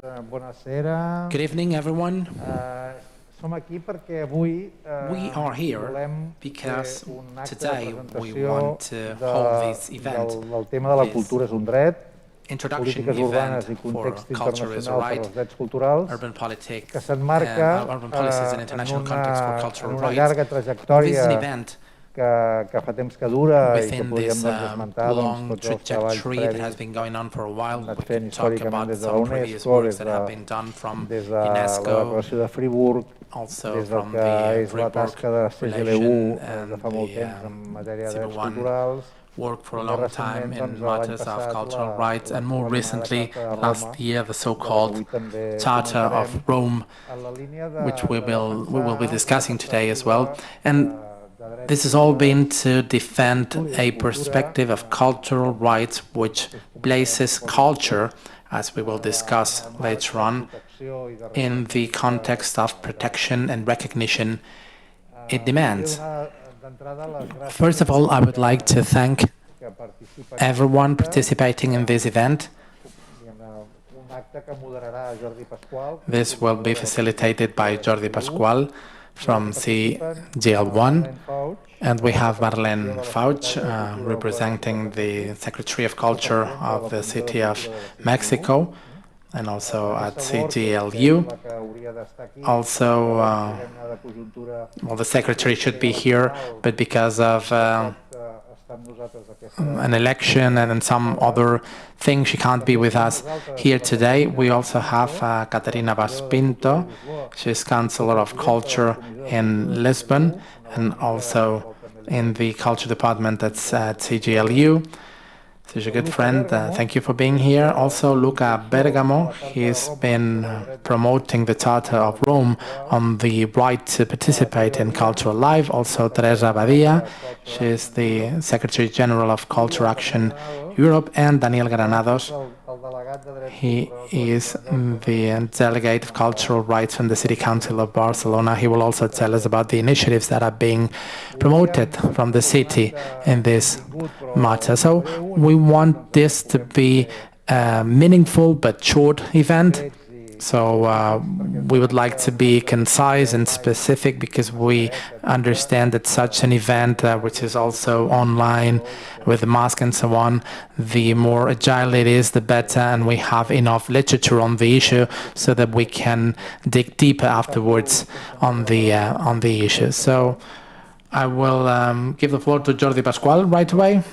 Good evening, everyone. We are here because today we want to hold this event, this introduction event for Culture is a Right, urban politics, urban policies in international context for cultural rights. This is an event within this long trajectory that has been going on for a while. We can talk about some previous works that have been done from UNESCO, also from the Fribourg Relation and the Civil One work for a long time in matters of cultural rights, and more recently, last year, the so-called Charter of Rome, which we will be discussing today as well. And this has all been to defend a perspective of cultural rights which places culture, as we will discuss later on, in the context of protection and recognition it demands. First of all, I would like to thank everyone participating in this event. This will be facilitated by Jordi Pasqual from CGL1, and we have Marlene Fauch representing the Secretary of Culture of the City of Mexico, and also at CGLU. Also, well, the Secretary should be here, but because of an election and some other thing, she can't be with us here today. We also have Caterina Baspinto. She's Councillor of Culture in Lisbon and also in the Culture Department at CGLU. She's a good friend. Thank you for being here. Also, Luca Bergamo. He's been promoting the Charter of Rome on the right to participate in cultural life. Also, Teresa Badia. She's the Secretary General of Culture Action Europe. And Daniel Granados. He is the Delegate of Cultural Rights from the City Council of Barcelona. He will also tell us about the initiatives that are being promoted from the city in this matter. So we want this to be a meaningful but short event. So we would like to be concise and specific because we understand that such an event, which is also online with the mask and so on, the more agile it is, the better, and we have enough literature on the issue so that we can dig deeper afterwards on the issue. So I will give the floor to Jordi Pasqual right away.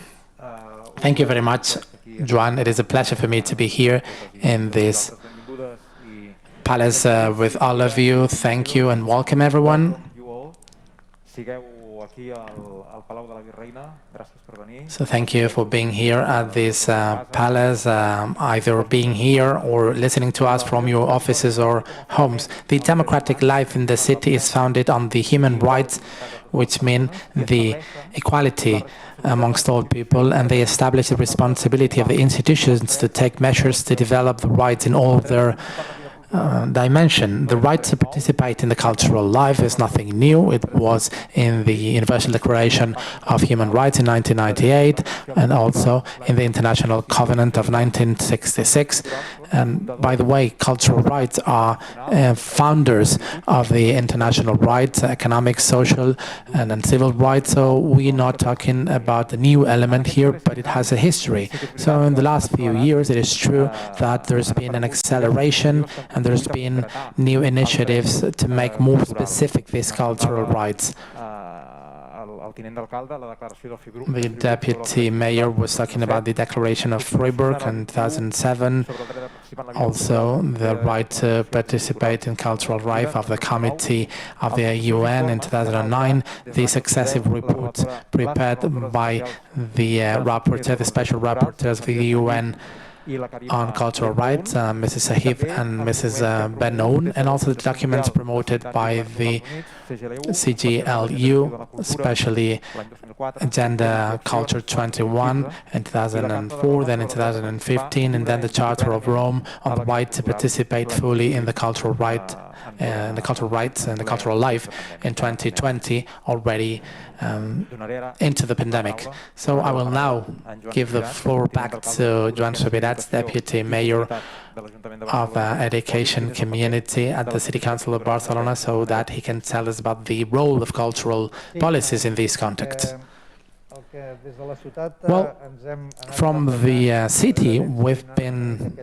Thank you very much, Joan. It is a pleasure for me to be here in this palace with all of you. Thank you and welcome everyone. So thank you for being here at this palace, either being here or listening to us from your offices or homes. The democratic life in the city is founded on the human rights, which mean the equality amongst all people, and they establish the responsibility of the institutions to take measures to develop the rights in all of their dimension. The right to participate in the cultural life is nothing new. It was in the Universal Declaration of Human Rights in 1998 and also in the International Covenant of 1966. And by the way, cultural rights are founders of the international rights, economic, social, and civil rights. So we're not talking about a new element here, but it has a history. So in the last few years, it is true that there's been an acceleration and there's been new initiatives to make more specific these cultural rights. The deputy mayor was talking about the Declaration of Fribourg in 2007, also the right to participate in cultural life of the Committee of the UN in 2009, the successive reports prepared by the rapporteur, the special rapporteurs of the UN on cultural rights, Mrs. Sahib and Mrs. Ben-Noon, and also the documents promoted by the CGLU, especially Agenda Culture 21 in 2004, then in 2015, and then the Charter of Rome on the right to participate fully in the cultural right the cultural rights and the cultural life in 2020 already into the pandemic. So I will now give the floor back to Joan Subirats, Deputy Mayor of Education Community at the City Council of Barcelona, so that he can tell us about the role of cultural policies in this context. Well, from the city, we've been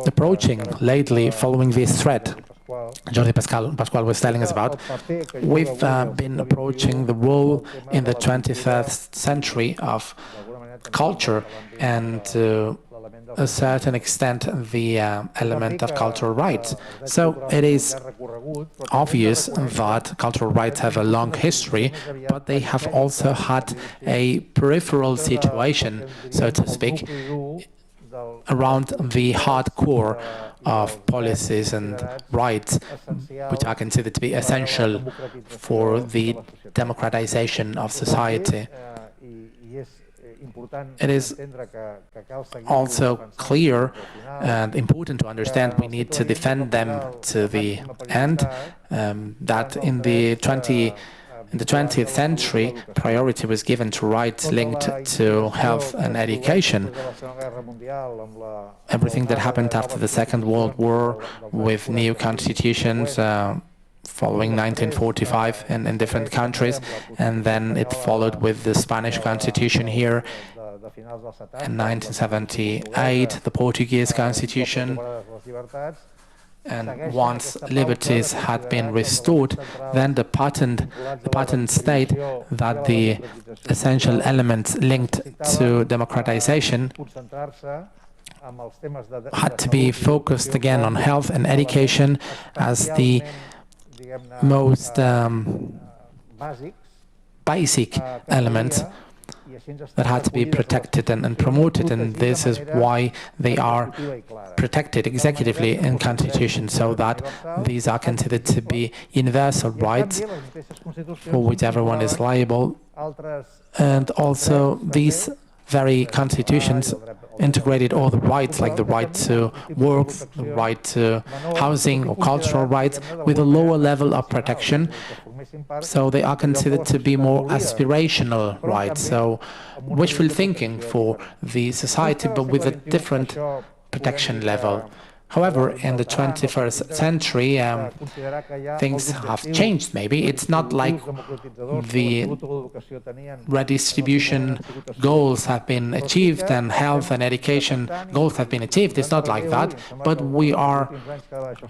approaching lately, following this thread Jordi Pascual was telling us about, we've been approaching the role in the 21st century of culture and to a certain extent the element of cultural rights. So it is obvious that cultural rights have a long history, but they have also had a peripheral situation, so to speak, around the hardcore of policies and rights, which are considered to be essential for the democratization of society. It is also clear and important to understand we need to defend them to the end, that in the 20th century, priority was given to rights linked to health and education. Everything that happened after the Second World War with new constitutions following 1945 in different countries, and then it followed with the Spanish Constitution here in 1978, the Portuguese Constitution. And once liberties had been restored, then the patent state that the essential elements linked to democratization had to be focused again on health and education as the most basic elements that had to be protected and promoted, and this is why they are protected executively in Constitution, so that these are considered to be universal rights for which everyone is liable. And also these very constitutions integrated all the rights, like the right to work, the right to housing or cultural rights, with a lower level of protection. So they are considered to be more aspirational rights, so wishful thinking for the society, but with a different protection level. However, in the 21st century, things have changed, maybe. It's not like the redistribution goals have been achieved and health and education goals have been achieved. It's not like that, but we are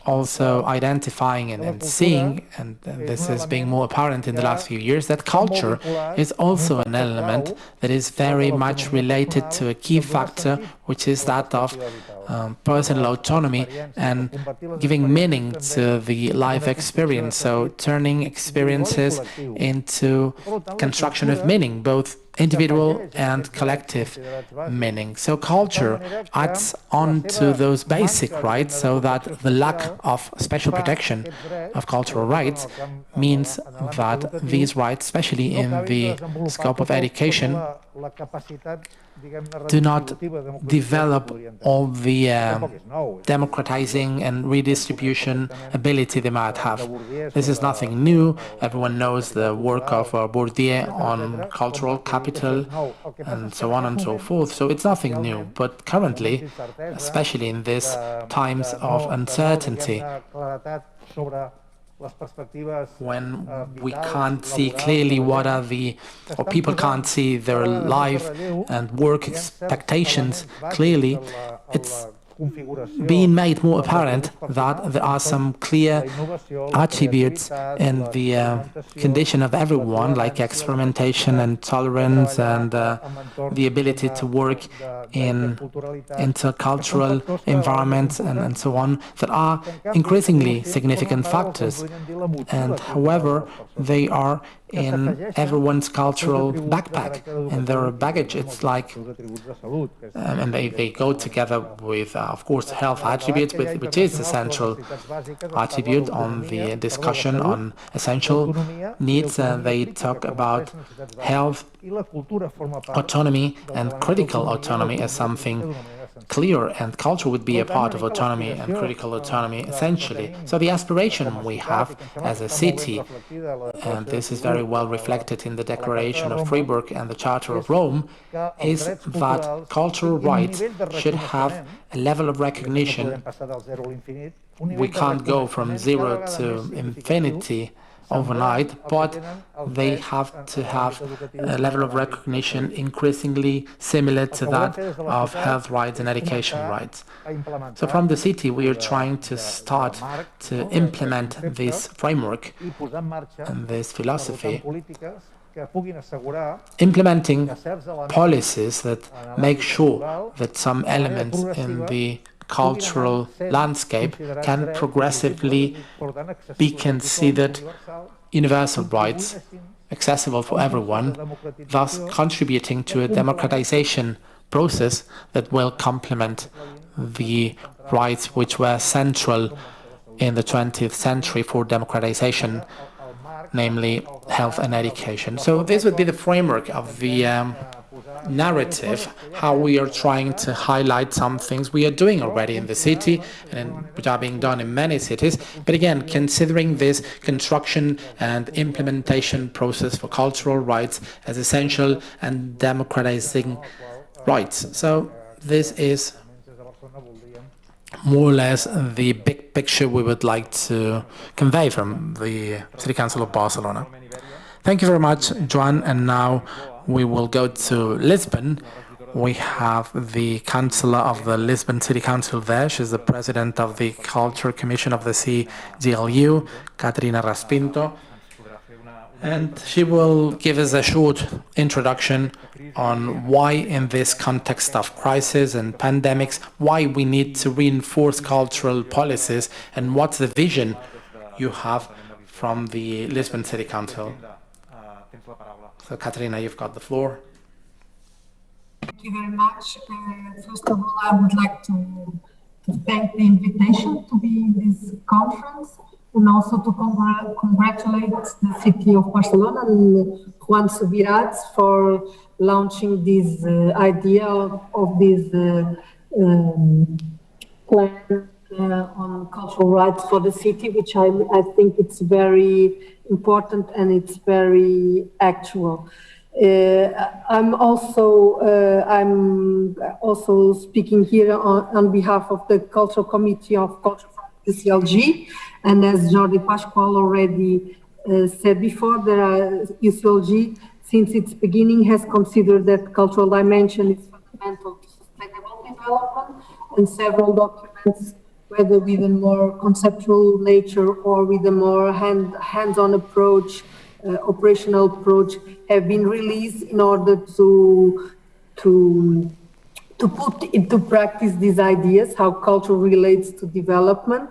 also identifying and seeing, and this is being more apparent in the last few years, that culture is also an element that is very much related to a key factor, which is that of personal autonomy and giving meaning to the life experience, so turning experiences into construction of meaning, both individual and collective meaning. So culture adds on to those basic rights, so that the lack of special protection of cultural rights means that these rights, especially in the scope of education, do not develop all the democratizing and redistribution ability they might have. This is nothing new. Everyone knows the work of Bourdieu on cultural capital and so on and so forth. So it's nothing new. But currently, especially in these times of uncertainty, when we can't see clearly what are or people can't see their life and work expectations clearly, it's being made more apparent that there are some clear attributes in the condition of everyone, like experimentation and tolerance and the ability to work in intercultural environments and so on, that are increasingly significant factors. And however, they are in everyone's cultural backpack, in their baggage. It's like, and they go together with, of course, health attributes, which is a central attribute on the discussion on essential needs. They talk about health, autonomy, and critical autonomy as something clear, and culture would be a part of autonomy and critical autonomy essentially. So the aspiration we have as a city, and this is very well reflected in the Declaration of Freiburg and the Charter of Rome, is that cultural rights should have a level of recognition. We can't go from zero to infinity overnight, but they have to have a level of recognition increasingly similar to that of health rights and education rights. So from the city, we are trying to start to implement this framework and this philosophy, implementing policies that make sure that some elements in the cultural landscape can progressively be considered universal rights, accessible for everyone, thus contributing to a democratization process that will complement the rights which were central in the 20th century for democratization, namely health and education. So this would be the framework of the narrative, how we are trying to highlight some things we are doing already in the city and which are being done in many cities. But again, considering this construction and implementation process for cultural rights as essential and democratizing rights. So this is more or less the big picture we would like to convey from the City Council of Barcelona. Thank you very much, Joan. And now we will go to Lisbon. We have the Councillor of the Lisbon City Council there. She's the President of the Culture Commission of the CGLU, Caterina Raspinto. And she will give us a short introduction on why, in this context of crisis and pandemics, why we need to reinforce cultural policies and what's the vision you have from the Lisbon City Council. So, Caterina, you've got the floor. Thank you very much. First of all, I would like to thank the invitation to be in this conference and also to congratulate the city of Barcelona and Juan Subirats for launching this idea of this plan on cultural rights for the city, which I think it's very important and it's very actual. I'm also speaking here on behalf of the Cultural Committee of Culture from the UCLG, and as Jordi Pascual already said before, the UCLG, since its beginning, has considered that cultural dimension is fundamental to sustainable development, and several documents, whether with a more conceptual nature or with a more hands-on approach, operational approach, have been released in order to put into practice these ideas, how culture relates to development.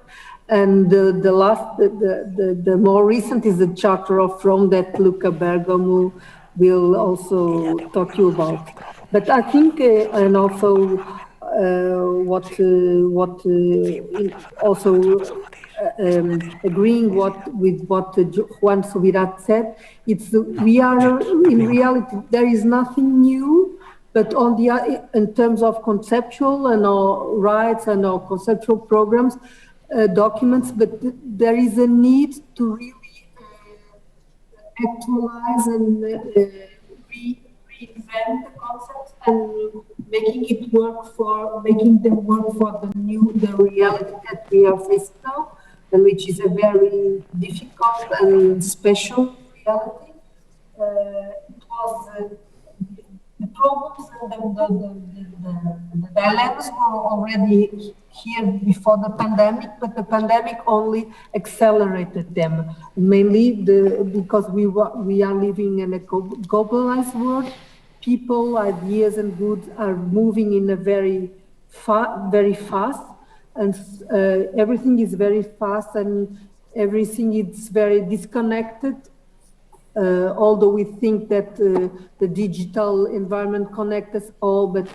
And the more recent is the Charter of Rome that Luca Bergamo will also talk to you about. But I think, and also agreeing with what Juan Subirat said, we are in reality, there is nothing new, but in terms of conceptual and our rights and our conceptual programs, documents, but there is a need to really actualize and reinvent the concepts and making them work for the reality that we are facing now, and which is a very difficult and special reality. It was the problems and the dilemmas were already here before the pandemic, but the pandemic only accelerated them, mainly because we are living in a globalized world. People, ideas, and goods are moving in a very fast, and everything is very fast, and everything is very disconnected. Although we think that the digital environment connects us all, but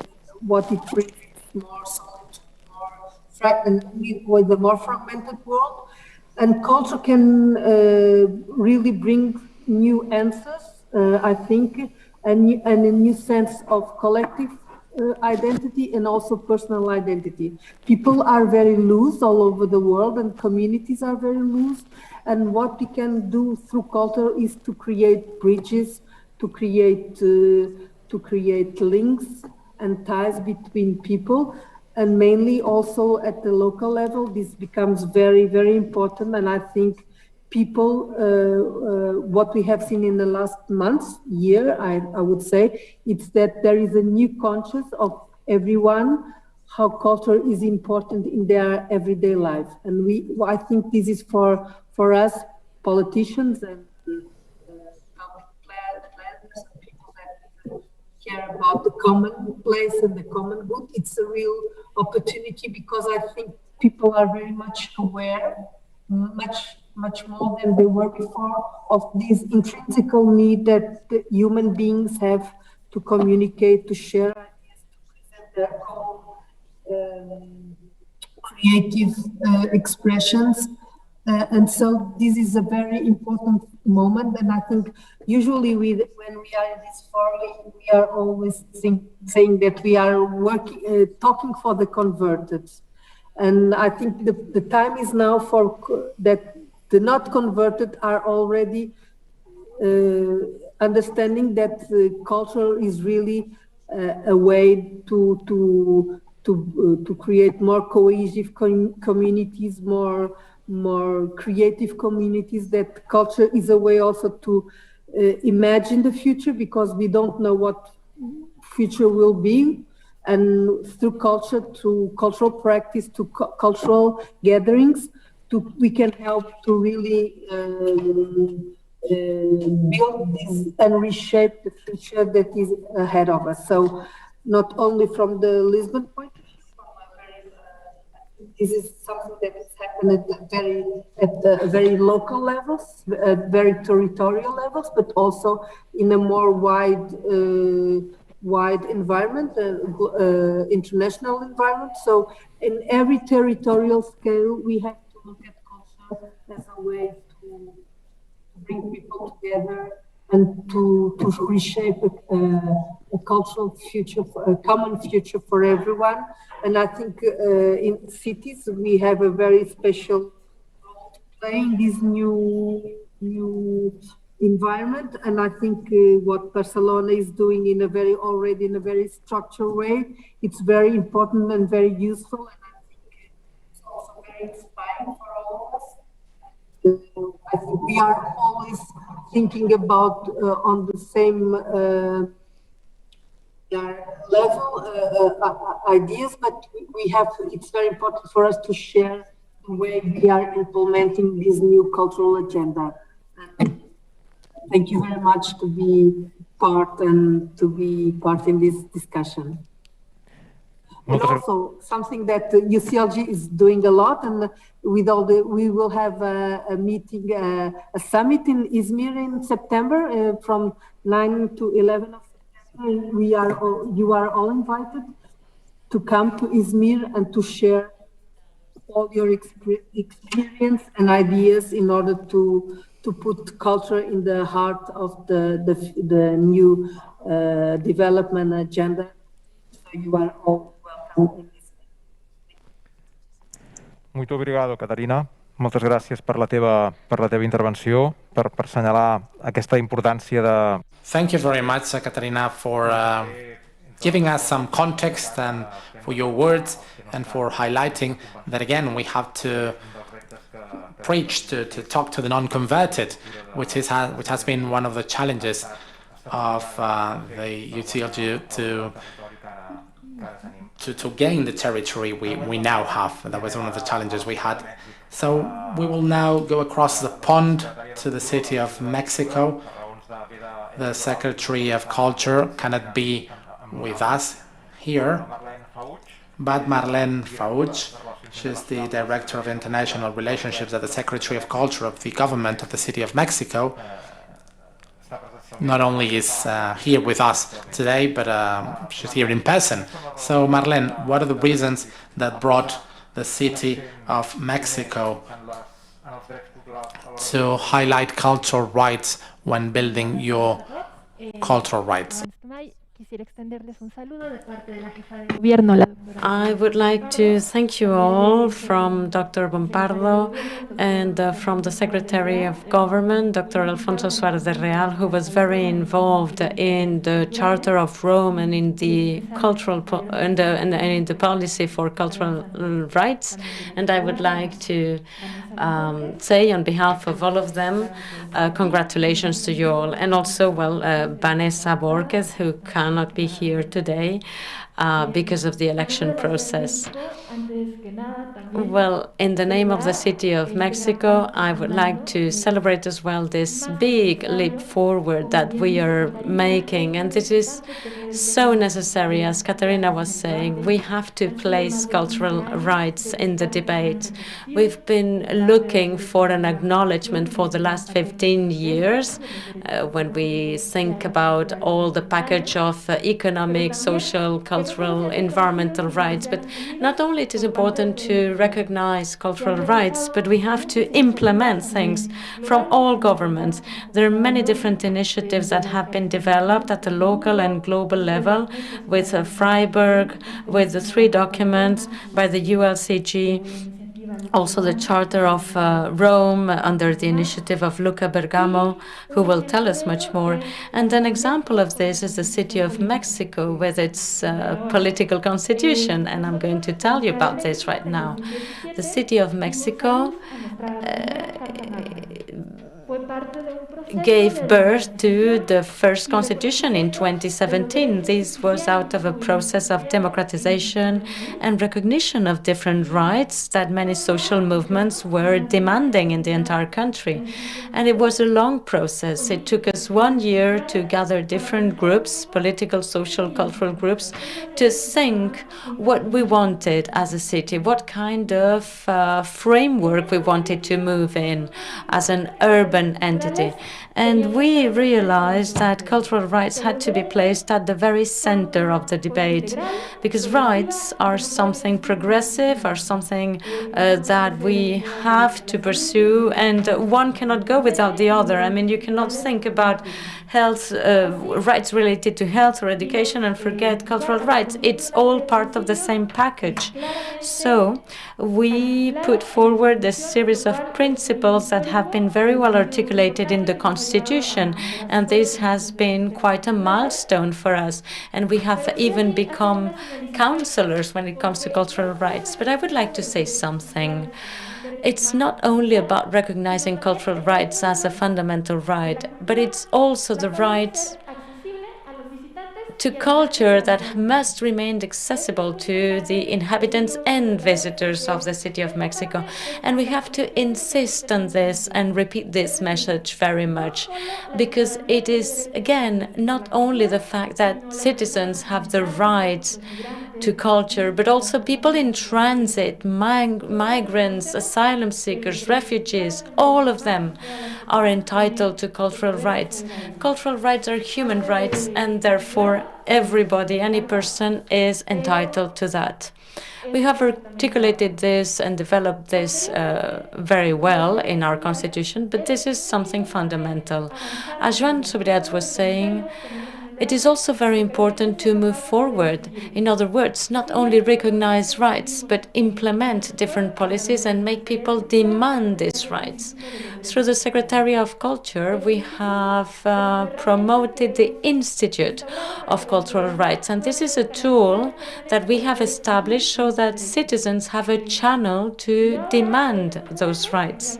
what it brings is more solid, more fragmented, with a more fragmented world. And culture can really bring new answers, I think, and a new sense of collective identity and also personal identity. People are very loose all over the world and communities are very loose. And what we can do through culture is to create bridges, to create links and ties between people. And mainly also at the local level, this becomes very, very important. And I think people, what we have seen in the last months, year, I would say, it's that there is a new conscious of everyone, how culture is important in their everyday life. And I think this is for us, politicians and public planners and people that care about the common place and the common good. It's a real opportunity because I think people are very much aware, much more than they were before, of this intrinsic need that the human beings have to communicate, to share ideas, to present their own creative expressions. And so this is a very important moment. And I think usually when we are in this forum, we are always saying that we are talking for the converted. And I think the time is now for that the not converted are already understanding that culture is really a way to create more cohesive communities, more creative communities. That culture is a way also to imagine the future, because we don't know what future will be. And through culture, through cultural practice, to cultural gatherings, we can help to really build this and reshape the future that is ahead of us. So not only from the Lisbon point of view, this is something that has happened at very local levels, at very territorial levels, but also in a more wide environment, international environment. So in every territorial scale, we have to look at culture as a way to bring people together and to reshape a cultural future, a common future for everyone. And I think in cities, we have a very special role to play in this new environment. And I think what Barcelona is doing already in a very structured way, it's very important and very useful. And I think it's also very inspiring for all of us. I think we are always thinking about on the same level ideas, but it's very important for us to share the way we are implementing this new cultural agenda. And thank you very much to be part in this discussion. And also something that UCLG is doing a lot, and we will have a meeting, a summit in Izmir in September from 9 to 11 of September. You are all invited to come to Izmir and to share all your experience and ideas in order to put culture in the heart of the new development agenda. So you are all welcome. Muito obrigado, Caterina. Moltes gràcies per la teva intervenció, per assenyalar aquesta importància de... Thank you very much, Caterina, for giving us some context and for your words and for highlighting that, again, we have to preach, to talk to the non-converted, which has been one of the challenges of the UCLG to gain the territory we now have. That was one of the challenges we had. So we will now go across the pond to the city of Mexico. The Secretary of Culture cannot be with us here, but Marlene Fauch, she's the Director of International Relationships at the Secretary of Culture of the government of the City of Mexico, not only is here with us today, but she's here in person. So Marlene, what are the reasons that brought the City of Mexico to highlight cultural rights when building your cultural rights? I would like to thank you all from Dr. Bompardo and from the Secretary of Government, Dr. Alfonso Suárez de Real, who was very involved in the Charter of Rome and in the and in the policy for cultural rights. And I would like to say on behalf of all of them, congratulations to you all. And also, well, Vanessa Borges, who cannot be here today because of the election process. Well, in the name of the City of Mexico, I would like to celebrate as well this big leap forward that we are making. And this is so necessary, as Katarina was saying. We have to place cultural rights in the debate. We've been looking for an acknowledgement for the last 15 years when we think about all the package of economic, social, cultural, environmental rights. But not only it is important to recognize cultural rights, but we have to implement things from all governments. There are many different initiatives that have been developed at the local and global level with Freiburg, with the 3 documents by the ULCG, also the Charter of Rome under the initiative of Luca Bergamo, who will tell us much more. And an example of this is the City of Mexico with its political constitution, and I'm going to tell you about this right now. The City of Mexico gave birth to the first constitution in 2017. This was out of a process of democratization and recognition of different rights that many social movements were demanding in the entire country. And it was a long process. It took us 1 year to gather different groups, political, social, cultural groups, to think what we wanted as a city, what kind of framework we wanted to move in as an urban entity. And we realized that cultural rights had to be placed at the very center of the debate, because rights are something progressive, are something that we have to pursue, and one cannot go without the other. I mean, you cannot think about health rights related to health or education and forget cultural rights. It's all part of the same package. So we put forward a series of principles that have been very well articulated in the Constitution, and this has been quite a milestone for us. And we have even become counselors when it comes to cultural rights. But I would like to say something. It's not only about recognizing cultural rights as a fundamental right, but it's also the right to culture that must remain accessible to the inhabitants and visitors of the City of Mexico. And we have to insist on this and repeat this message very much, because it is, again, not only the fact that citizens have the right to culture, but also people in transit, migrants, asylum seekers, refugees, all of them are entitled to cultural rights. Cultural rights are human rights, and therefore everybody, any person, is entitled to that. We have articulated this and developed this very well in our Constitution, but this is something fundamental. As Joan Subirats was saying, it is also very important to move forward. In other words, not only recognize rights, but implement different policies and make people demand these rights. Through the Secretary of Culture, we have promoted the Institute of Cultural Rights. And this is a tool that we have established so that citizens have a channel to demand those rights.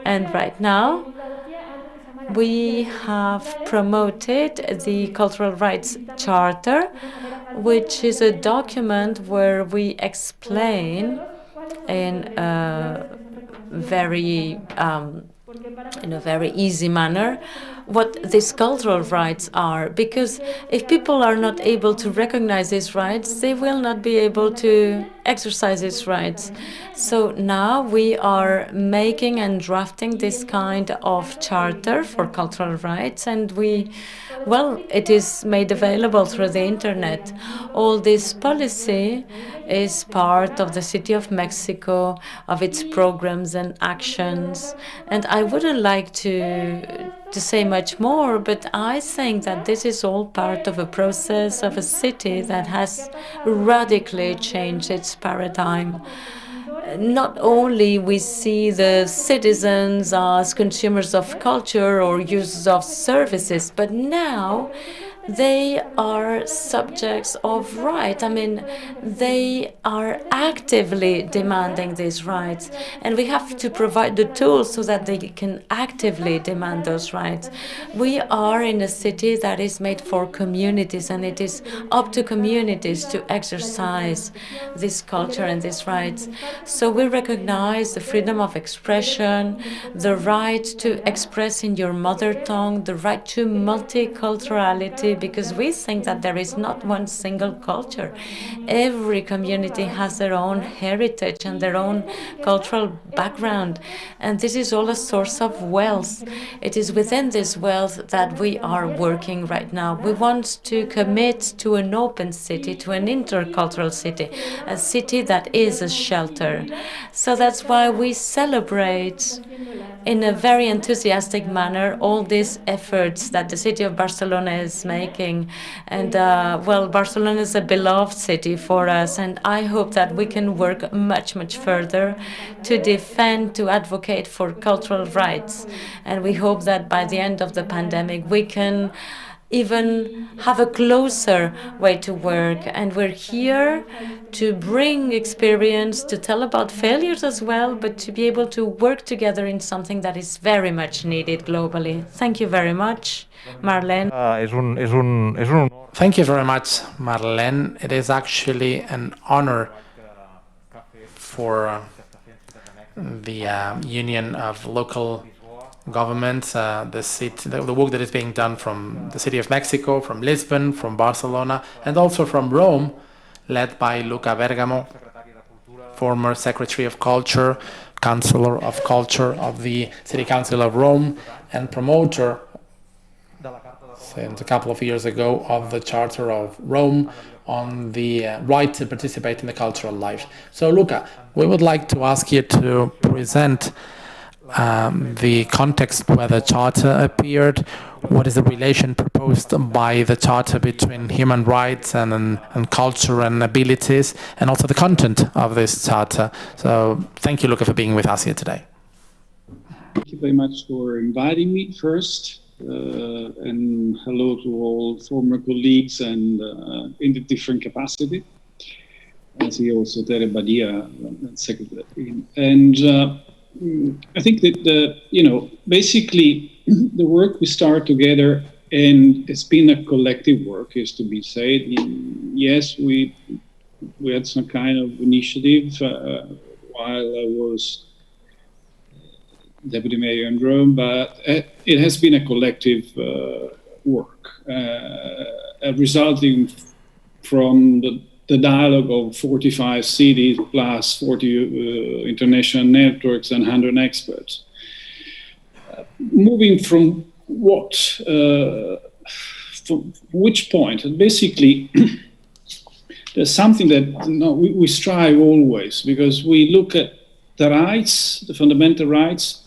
And right now, we have promoted the Cultural Rights Charter, which is a document where we explain in a very easy manner what these cultural rights are, because if people are not able to recognize these rights, they will not be able to exercise these rights. So now we are making and drafting this kind of charter for cultural rights, and it is made available through the internet. All this policy is part of the City of Mexico, of its programs and actions. And I wouldn't like to to say much more, but I think that this is all part of a process of a city that has radically changed its paradigm. Not only we see the citizens as consumers of culture or users of services, but now they are subjects of right. I mean, they are actively demanding these rights, and we have to provide the tools so that they can actively demand those rights. We are in a city that is made for communities, and it is up to communities to exercise this culture and these rights. So we recognize the freedom of expression, the right to express in your mother tongue, the right to multiculturality, because we think that there is not one single culture. Every community has their own heritage and their own cultural background, and this is all a source of wealth. It is within this wealth that we are working right now. We want to commit to an open city, to an intercultural city, a city that is a shelter. So that's why we celebrate in a very enthusiastic manner all these efforts that the city of Barcelona is making. And well, Barcelona is a beloved city for us, and I hope that we can work much, much further to defend, to advocate for cultural rights. And we hope that by the end of the pandemic, we can even have a closer way to work. And we're here to bring experience, to tell about failures as well, but to be able to work together in something that is very much needed globally. Thank you very much, Marlene. Thank you very much, Marlene. It is actually an honor for the Union of Local Governments, the work that is being done from the City of Mexico, from Lisbon, from Barcelona, and also from Rome, led by Luca Bergamo, former Secretary of Culture, Councillor of Culture of the City Council of Rome, and promoter since a couple of years ago of the Charter of Rome on the right to participate in the cultural life. So, Luca, we would like to ask you to present the context where the Charter appeared. What is the relation proposed by the Charter between human rights and culture and abilities, and also the content of this Charter? So thank you, Luca, for being with us here today. Thank you very much for inviting me first. And hello to all former colleagues and in the different capacity. I see also Tere Badia, Secretary. And I think that, basically the work we start together, and it's been a collective work, is to be said. Yes, we had some kind of initiative while I was Deputy Mayor in Rome, but it has been a collective work, resulting from the dialogue of 45 cities plus 40 international networks and 100 experts. Moving from what, from which point? Basically, there's something that we strive always, because we look at the rights, the fundamental rights,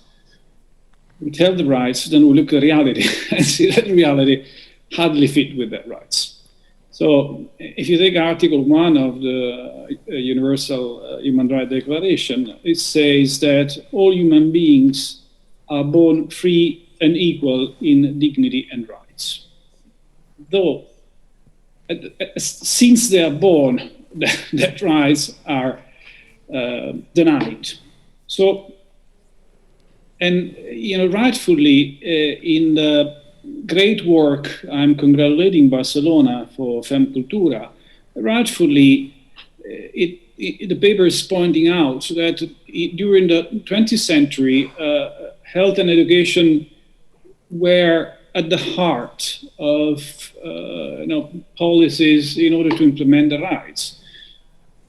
we tell the rights, then we look at reality and see that reality hardly fit with that rights. So if you take Article 1 of the Universal Human Rights Declaration, it says that all human beings are born free and equal in dignity and rights. Though, since they are born, that rights are denied. So, and rightfully, in the great work I'm congratulating Barcelona for Fem Cultura, rightfully, the paper is pointing out that during the 20th century, health and education were at the heart of policies in order to implement the rights.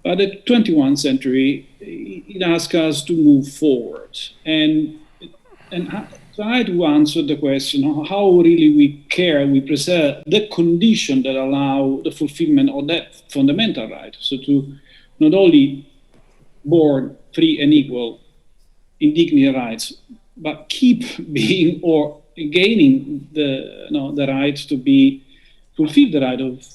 But the 21st century, it asks us to move forward and try to answer the question how really we care, we preserve the condition that allow the fulfillment of that fundamental right. So to not only born free and equal in dignity and rights, but keep being or gaining the right to fulfill the right of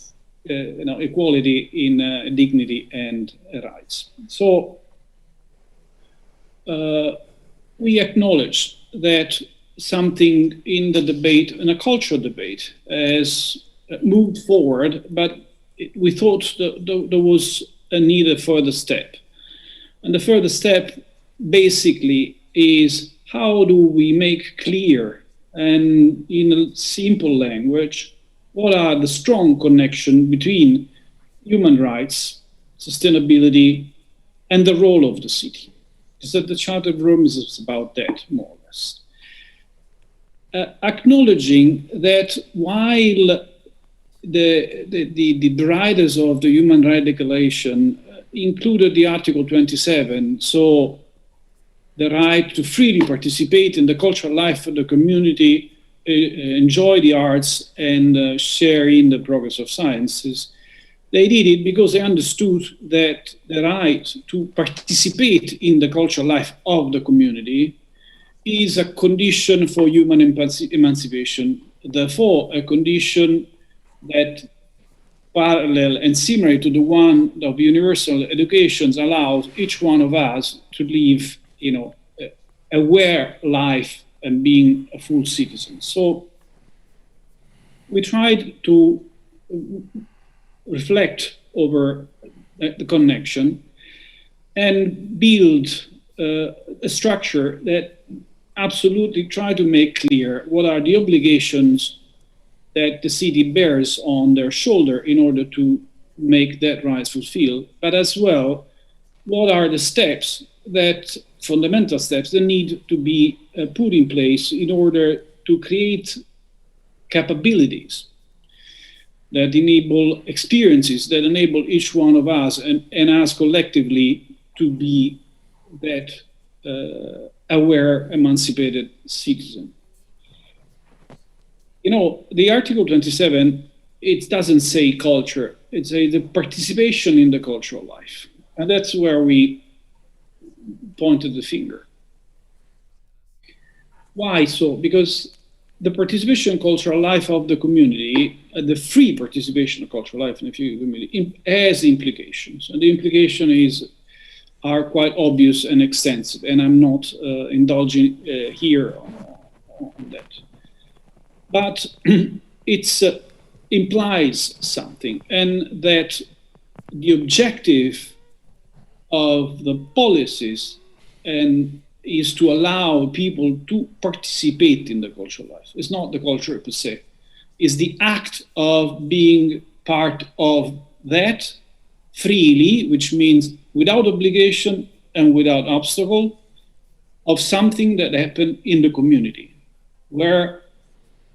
equality in dignity and rights. So we acknowledge that something in the debate, in a cultural debate, has moved forward, but we thought that there was a need a further step. And the further step basically is, how do we make clear and in a simple language what are the strong connections between human rights, sustainability, and the role of the city? Because the Charter of Rome is about that, more or less. Acknowledging that while the writers of the Human Rights Declaration included the Article 27, so the right to freely participate in the cultural life of the community, enjoy the arts, and share in the progress of sciences. They did it because they understood that the right to participate in the cultural life of the community is a condition for human emancipation, therefore a condition that, parallel and similar to the one of universal education, allows each one of us to live, aware life and being a full citizen. So we tried to reflect over the connection and build a structure that absolutely try to make clear what are the obligations that the city bears on their shoulder in order to make that rights fulfilled, but as well, what are the steps that, fundamental steps, that need to be put in place in order to create capabilities that enable experiences, that enable each one of us and us collectively to be that aware, emancipated citizen. The Article 27, it doesn't say culture, it says the participation in the cultural life. And that's where we pointed the finger. Why so? Because the participation in cultural life of the community, the free participation in cultural life in the community, has implications. And the implications are quite obvious and extensive, and I'm not indulging here on that. But it implies something, and that the objective of the policies is to allow people to participate in the cultural life. It's not the culture per se. It's the act of being part of that freely, which means without obligation and without obstacle, of something that happened in the community, where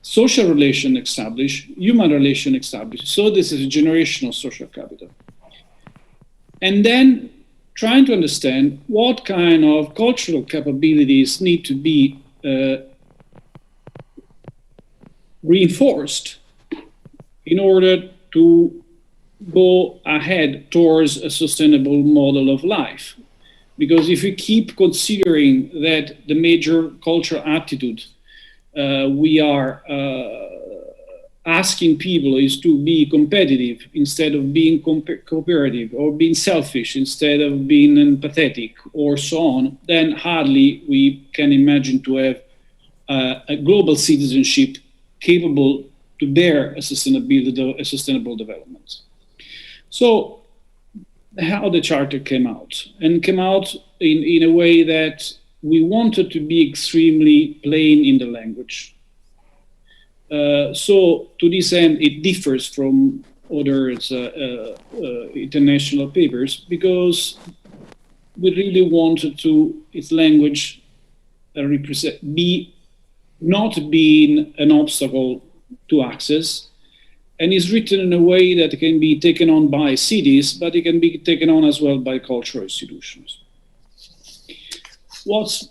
social relation established, human relation established. So this is a generational social capital. And then trying to understand what kind of cultural capabilities need to be reinforced in order to go ahead towards a sustainable model of life. Because if we keep considering that the major cultural attitude we are asking people is to be competitive instead of being cooperative, or being selfish instead of being empathetic, or so on, then hardly we can imagine to have a global citizenship capable to bear a sustainable development. So how the Charter came out, and came out in a way that we wanted to be extremely plain in the language. So to this end, it differs from other international papers, because we really wanted to, its language not being an obstacle to access, and is written in a way that it can be taken on by cities, but it can be taken on as well by cultural institutions. What's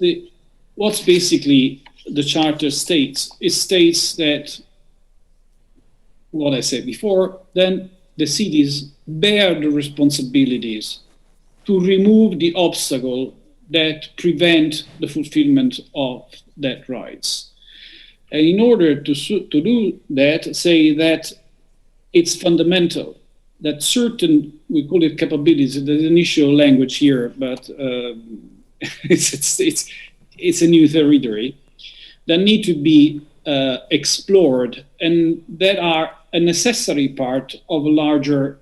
basically the Charter states? It states that, what I said before, then the cities bear the responsibilities to remove the obstacle that prevent the fulfillment of that rights. And in order to do that, say that it's fundamental that certain, we call it capabilities, there's an issue of language here, but it's a new territory, that need to be explored and that are a necessary part of larger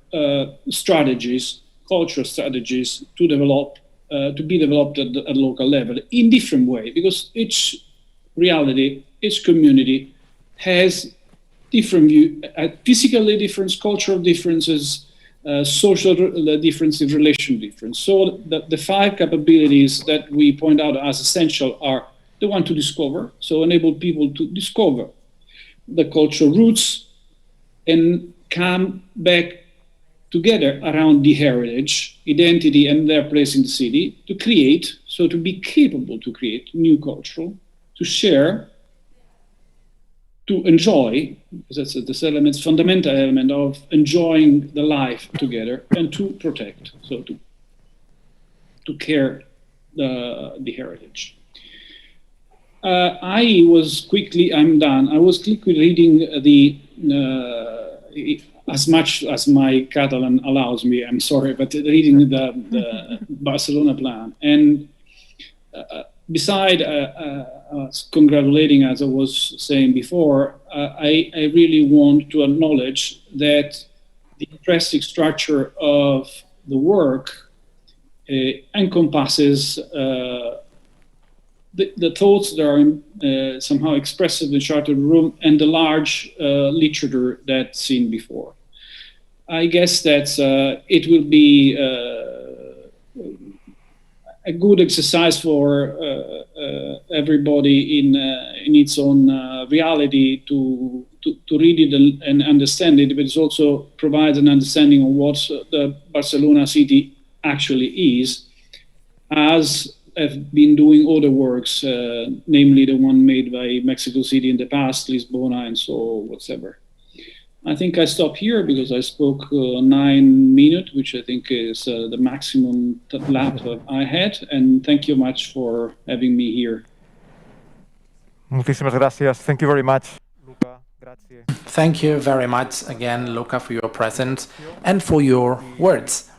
strategies, cultural strategies to develop, to be developed at local level in different way, because each reality, each community has different view, physically different, cultural differences, social differences, relation difference. So the five capabilities that we point out as essential are the one to discover, so enable people to discover the cultural roots and come back together around the heritage, identity, and their place in the city to create, so to be capable to create new cultural, to share, to enjoy, because that's this element, fundamental element of enjoying the life together, and to protect, so to care the heritage. I was quickly reading as much as my Catalan allows me, I'm sorry, but reading the Barcelona plan. And beside congratulating, as I was saying before, I really want to acknowledge that the interesting structure of the work encompasses the thoughts that are somehow expressed in the Charter Room and the large literature that's seen before. I guess that it will be a good exercise for everybody in its own reality to read it and understand it, but it also provides an understanding of what the Barcelona city actually is, as have been doing other works, namely the one made by Mexico City in the past, Lisbona, and so whatever. I think I stop here because I spoke 9 minutes, which I think is the maximum lap I had, and thank you much for having me here. Muchísimas gracias. Thank you very much, Luca. Grazie. Thank you very much again, Luca, for your presence and for your words.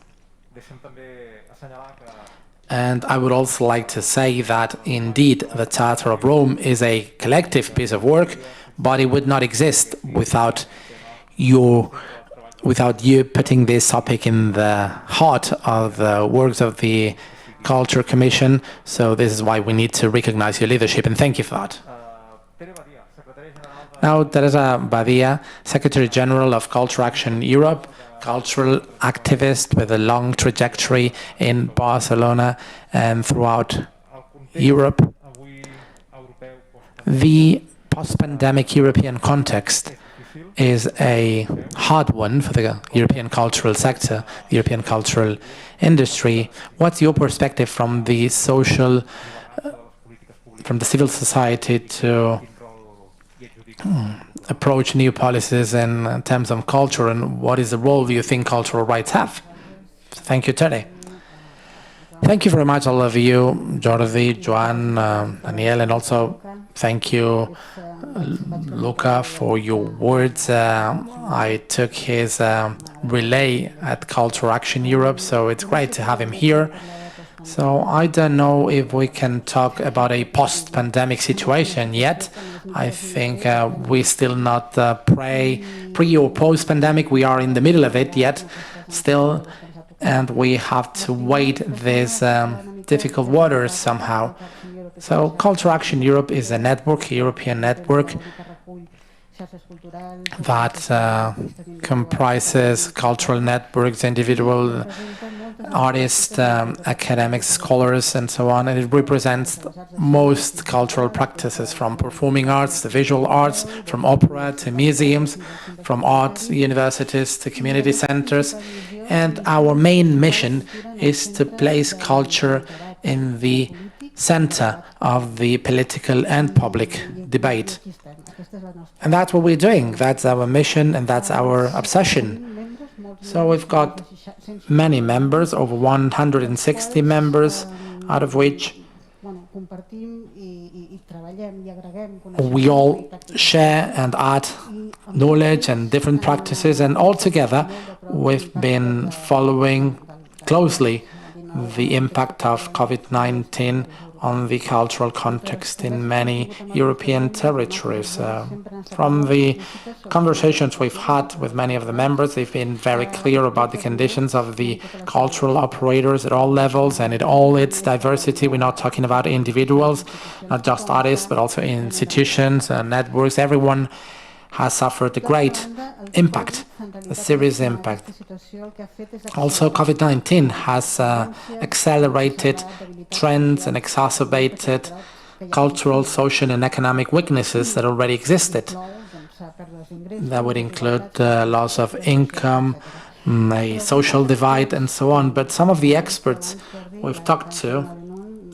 And I would also like to say that indeed the Charter of Rome is a collective piece of work, but it would not exist without you putting this topic in the heart of the works of the Culture Commission. So this is why we need to recognize your leadership, and thank you for that. Now, Teresa Badia, Secretary General of Culture Action Europe, cultural activist with a long trajectory in Barcelona and throughout Europe. The post-pandemic European context is a hard one for the European cultural sector, the European cultural industry. What's your perspective from the civil society to approach new policies in terms of culture, and what is the role you think cultural rights have? Thank you, Terry. Thank you very much, all of you, Jordi, Joan, Daniel, and also thank you, Luca, for your words. I took his relay at Culture Action Europe, so it's great to have him here. So I don't know if we can talk about a post-pandemic situation yet. I think we're still not pre or post-pandemic. We are in the middle of it yet still, and we have to wade these difficult waters somehow. So Culture Action Europe is a network, a European network that comprises cultural networks, individual artists, academics, scholars, and so on. And it represents most cultural practices, from performing arts to visual arts, from opera to museums, from art universities to community centers. And our main mission is to place culture in the center of the political and public debate. And that's what we're doing. That's our mission and that's our obsession. So we've got many members, over 160 members, out of which We all share and add knowledge and different practices, and altogether we've been following closely the impact of COVID-19 on the cultural context in many European territories. From the conversations we've had with many of the members, they've been very clear about the conditions of the cultural operators at all levels and in all its diversity. We're not talking about individuals, not just artists, but also institutions and networks. Everyone has suffered a great impact, a serious impact. Also, COVID-19 has accelerated trends and exacerbated cultural, social, and economic weaknesses that already existed. That would include loss of income, a social divide, and so on. But some of the experts we've talked to,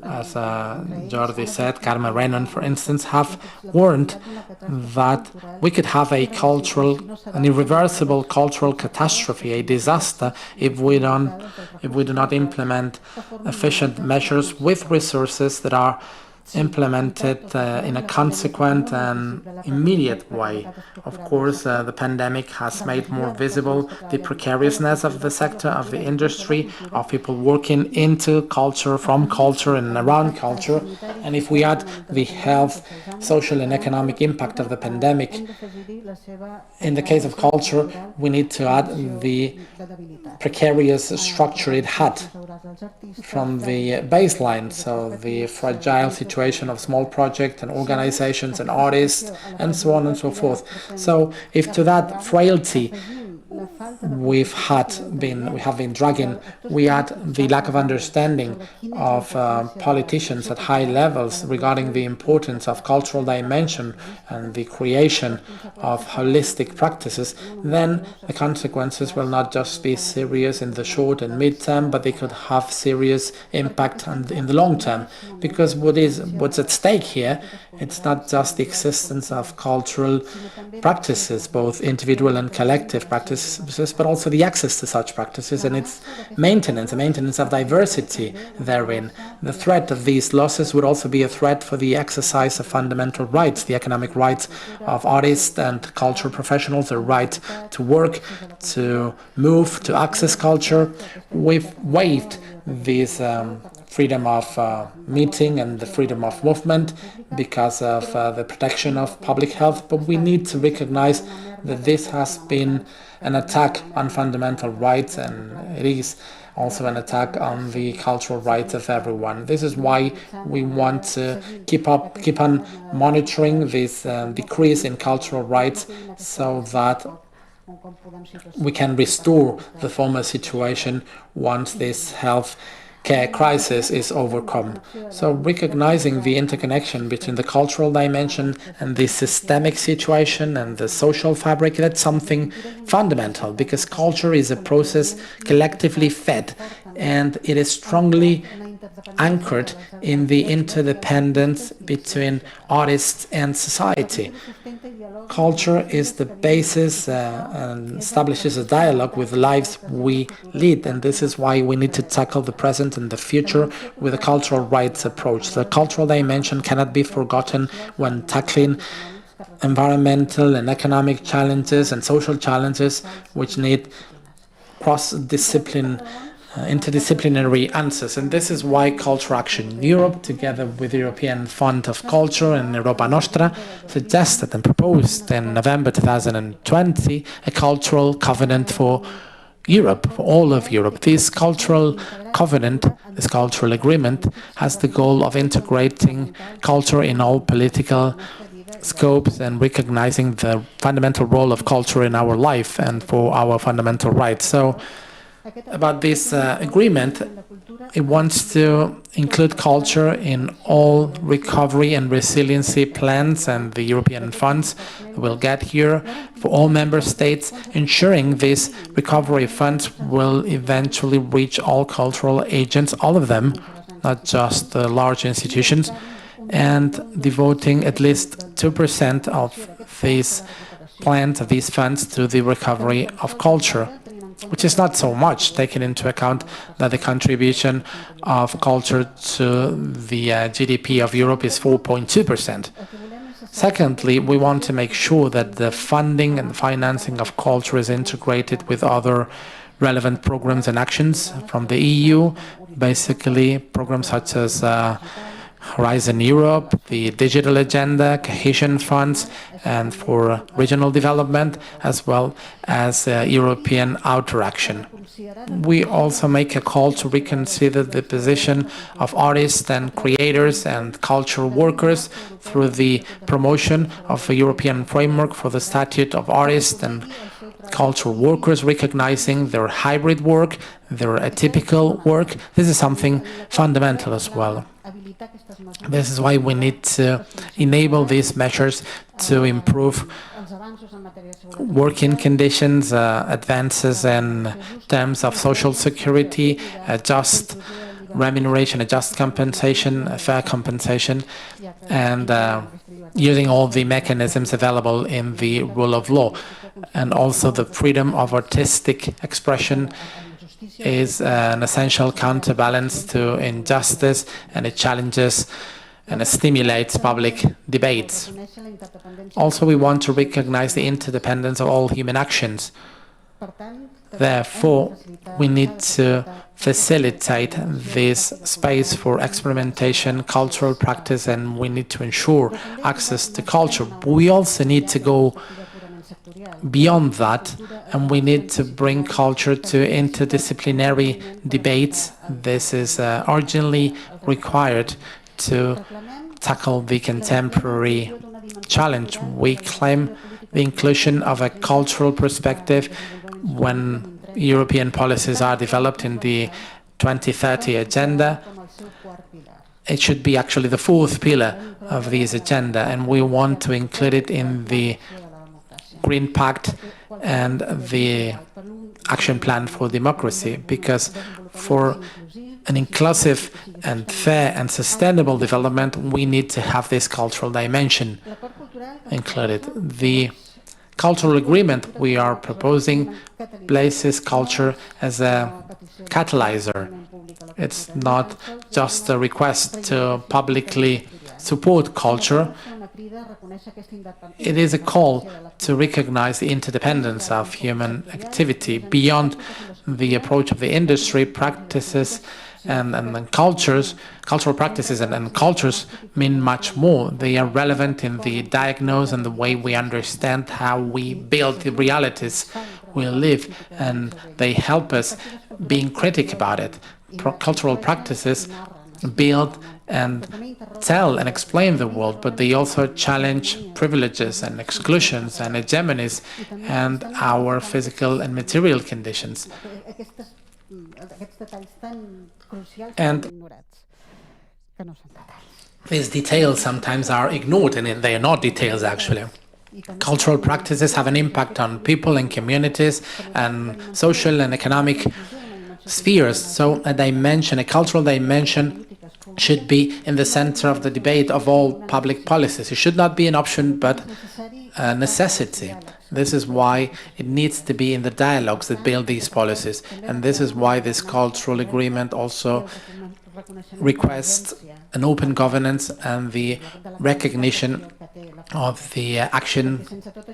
as Jordi said, Carmen Renon, for instance, have warned that we could have an irreversible cultural catastrophe, a disaster, if we do not implement efficient measures with resources that are implemented in a consequent and immediate way. Of course, the pandemic has made more visible the precariousness of the sector, of the industry, of people working into culture, from culture and around culture. And if we add the health, social and economic impact of the pandemic, in the case of culture, we need to add the precarious structure it had from the baseline, so the fragile situation of small projects and organizations and artists and so on and so forth. So if to that frailty we have been dragging, we add the lack of understanding of politicians at high levels regarding the importance of cultural dimension and the creation of holistic practices, then the consequences will not just be serious in the short and mid-term, but they could have serious impact in the long term. Because what's at stake here, it's not just the existence of cultural practices, both individual and collective practices, but also the access to such practices and its maintenance, the maintenance of diversity therein. The threat of these losses would also be a threat for the exercise of fundamental rights, the economic rights of artists and cultural professionals, the right to work, to move, to access culture. We've waived this freedom of meeting and the freedom of movement because of the protection of public health, but we need to recognize that this has been an attack on fundamental rights, and it is also an attack on the cultural rights of everyone. This is why we want to keep on monitoring this decrease in cultural rights so that we can restore the former situation once this health care crisis is overcome. So recognizing the interconnection between the cultural dimension and the systemic situation and the social fabric, that's something fundamental, because culture is a process collectively fed, and it is strongly anchored in the interdependence between artists and society. Culture is the basis and establishes a dialogue with the lives we lead, and this is why we need to tackle the present and the future with a cultural rights approach. The cultural dimension cannot be forgotten when tackling environmental and economic challenges and social challenges which need cross-discipline interdisciplinary answers. And this is why Culture Action Europe, together with the European Fund of Culture and Europa Nostra, suggested and proposed in November 2020 a cultural covenant for Europe, for all of Europe. This cultural covenant, this cultural agreement, has the goal of integrating culture in all political scopes and recognizing the fundamental role of culture in our life and for our fundamental rights. So, about this agreement, it wants to include culture in all recovery and resiliency plans and the European funds will get here for all member states, ensuring these recovery funds will eventually reach all cultural agents, all of them, not just the large institutions, and devoting at least 2% of these plans, of these funds, to the recovery of culture. which is not so much, taking into account that the contribution of culture to the GDP of Europe is 4.2%. Secondly, we want to make sure that the funding and financing of culture is integrated with other relevant programs and actions from the EU, basically programs such as Horizon Europe, the digital agenda, cohesion funds, and for regional development, as well as European outer action. We also make a call to reconsider the position of artists and creators and cultural workers through the promotion of a European framework for the statute of artists and cultural workers, recognizing their hybrid work, their atypical work. This is something fundamental as well. This is why we need to enable these measures to improve working conditions, advances in terms of social security, a just remuneration, a just compensation, a fair compensation, and using all the mechanisms available in the rule of law. And also the freedom of artistic expression is an essential counterbalance to injustice, and it challenges and it stimulates public debates. Also, we want to recognize the interdependence of all human actions. Therefore, we need to facilitate this space for experimentation, cultural practice, and we need to ensure access to culture. But we also need to go beyond that, and we need to bring culture to interdisciplinary debates. This is urgently required to tackle the contemporary challenge. We claim the inclusion of a cultural perspective when European policies are developed in the 2030 agenda. It should be actually the fourth pillar of this agenda, and we want to include it in the Green Pact and the Action Plan for Democracy, because for an inclusive and fair and sustainable development, we need to have this cultural dimension included. The cultural agreement we are proposing places culture as a catalyzer. It's not just a request to publicly support culture. It is a call to recognize the interdependence of human activity beyond the approach of the industry. Practices and cultures, cultural practices and cultures mean much more. They are relevant in the diagnosis and the way we understand how we build the realities we live, and they help us being critic about it. Cultural practices build and tell and explain the world, but they also challenge privileges and exclusions and hegemonies and our physical and material conditions. And these details sometimes are ignored, and they are not details actually. Cultural practices have an impact on people and communities and social and economic spheres. So a cultural dimension should be in the center of the debate of all public policies. It should not be an option, but a necessity. This is why it needs to be in the dialogues that build these policies. And this is why this cultural agreement also requests an open governance and the recognition of the action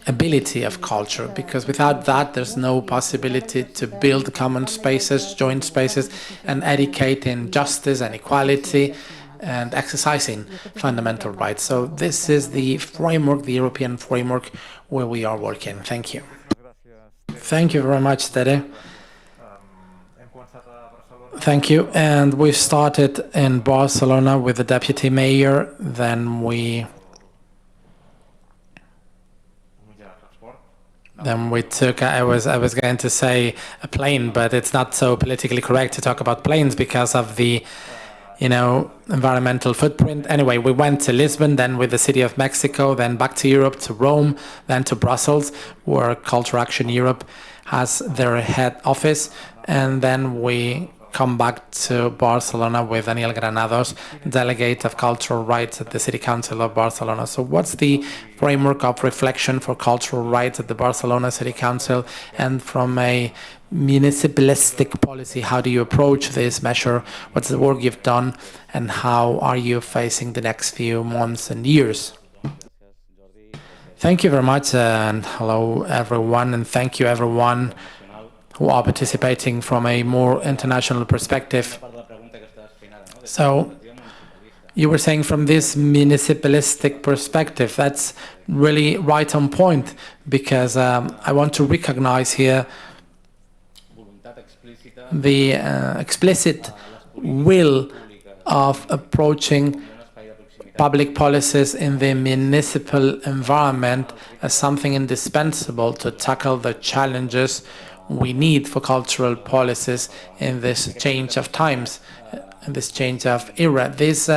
ability of culture, because without that there's no possibility to build common spaces, joint spaces, and educate in justice and equality and exercising fundamental rights. So this is the framework, the European framework, where we are working. Thank you. Thank you very much, Tere. Thank you. And we started in Barcelona with the deputy mayor, then we took, I was going to say a plane, but it's not so politically correct to talk about planes because of the, environmental footprint. Anyway, we went to Lisbon, then with the City of Mexico, then back to Europe, to Rome, then to Brussels, where Culture Action Europe has their head office. And then we come back to Barcelona with Daniel Granados, delegate of cultural rights at the City Council of Barcelona. So what's the framework of reflection for cultural rights at the Barcelona City Council? And from a municipalistic policy, how do you approach this measure? What's the work you've done? And how are you facing the next few months and years? Thank you very much, and hello everyone, and thank you everyone who are participating from a more international perspective. So, you were saying from this municipalistic perspective, that's really right on point, because I want to recognize here the explicit will of approaching public policies in the municipal environment as something indispensable to tackle the challenges we need for cultural policies in this change of times, in this change of era. This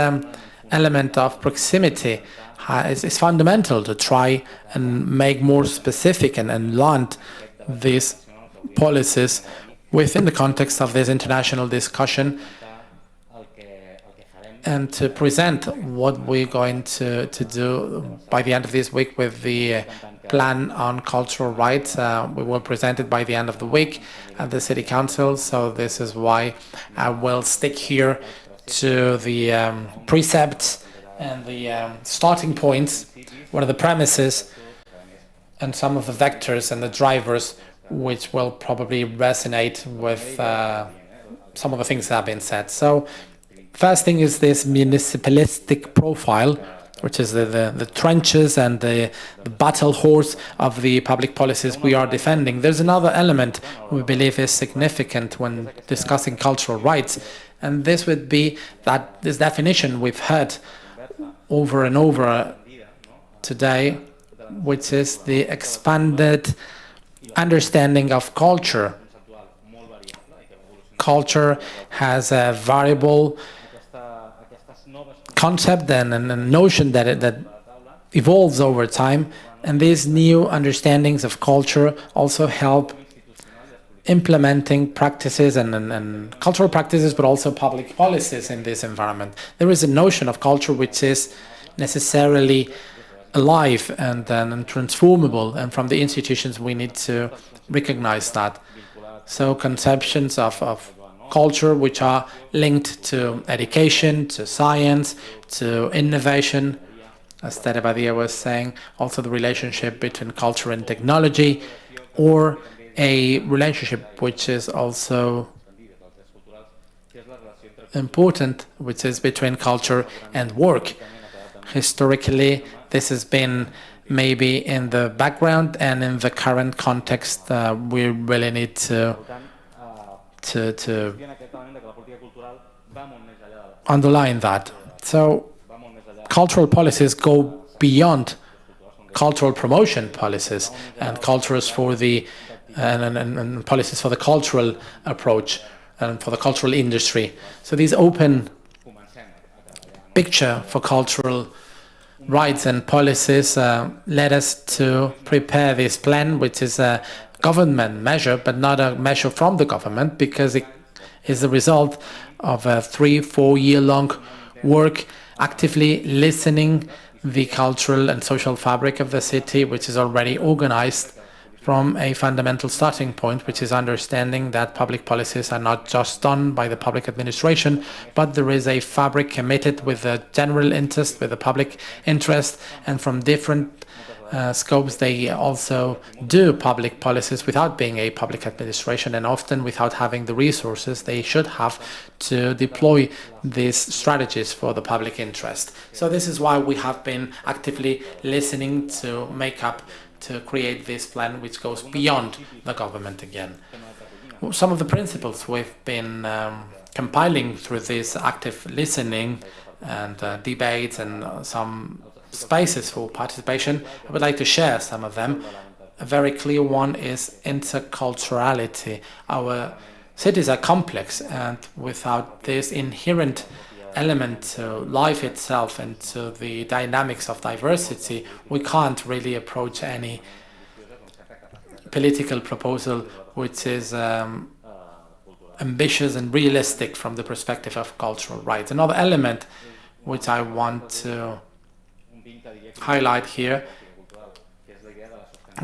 element of proximity is fundamental to try and make more specific and land these policies within the context of this international discussion, and to present what we're going to do by the end of this week with the plan on cultural rights. We will present it by the end of the week at the City Council, so this is why I will stick here to the precepts and the starting points, what are the premises and some of the vectors and the drivers which will probably resonate with some of the things that have been said. So, first thing is this municipalistic profile, which is the trenches and the battle horse of the public policies we are defending. There's another element we believe is significant when discussing cultural rights, and this would be that this definition we've heard over and over today, which is the expanded understanding of culture. Culture has a variable concept and a notion that evolves over time, and these new understandings of culture also help implementing practices and cultural practices, but also public policies in this environment. There is a notion of culture which is necessarily alive and transformable, and from the institutions we need to recognize that. So conceptions of culture which are linked to education, to science, to innovation, as Tere Badia was saying, also the relationship between culture and technology, or a relationship which is also important, which is between culture and work. Historically, this has been maybe in the background, and in the current context, we really need to underline that. So, cultural policies go beyond cultural promotion policies and cultures for the and policies for the cultural approach and for the cultural industry. So these open picture for cultural rights and policies led us to prepare this plan, which is a government measure, but not a measure from the government, because it is the result of a 3-4 year long work actively listening the cultural and social fabric of the city, which is already organized from a fundamental starting point, which is understanding that public policies are not just done by the public administration, but there is a fabric committed with the general interest, with the public interest, and from different scopes they also do public policies without being a public administration, and often without having the resources they should have to deploy these strategies for the public interest. So this is why we have been actively listening to make up to create this plan which goes beyond the government again. Some of the principles we've been compiling through this active listening and debates and some spaces for participation, I would like to share some of them. A very clear one is interculturality. Our cities are complex, and without this inherent element to life itself and to the dynamics of diversity, we can't really approach any political proposal which is ambitious and realistic from the perspective of cultural rights. Another element which I want to highlight here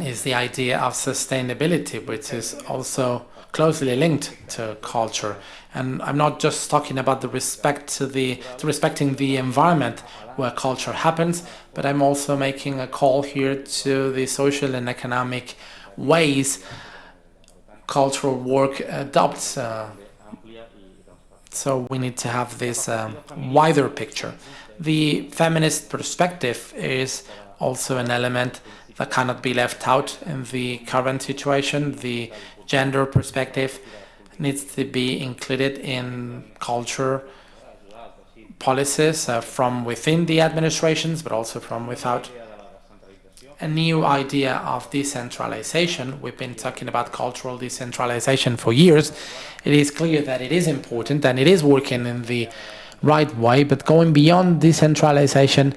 is the idea of sustainability, which is also closely linked to culture. And I'm not just talking about the respecting the environment where culture happens, but I'm also making a call here to the social and economic ways cultural work adopts. So we need to have this wider picture. The feminist perspective is also an element that cannot be left out in the current situation. The gender perspective needs to be included in culture policies from within the administrations, but also from without. A new idea of decentralization. We've been talking about cultural decentralization for years. It is clear that it is important and it is working in the right way, but going beyond decentralization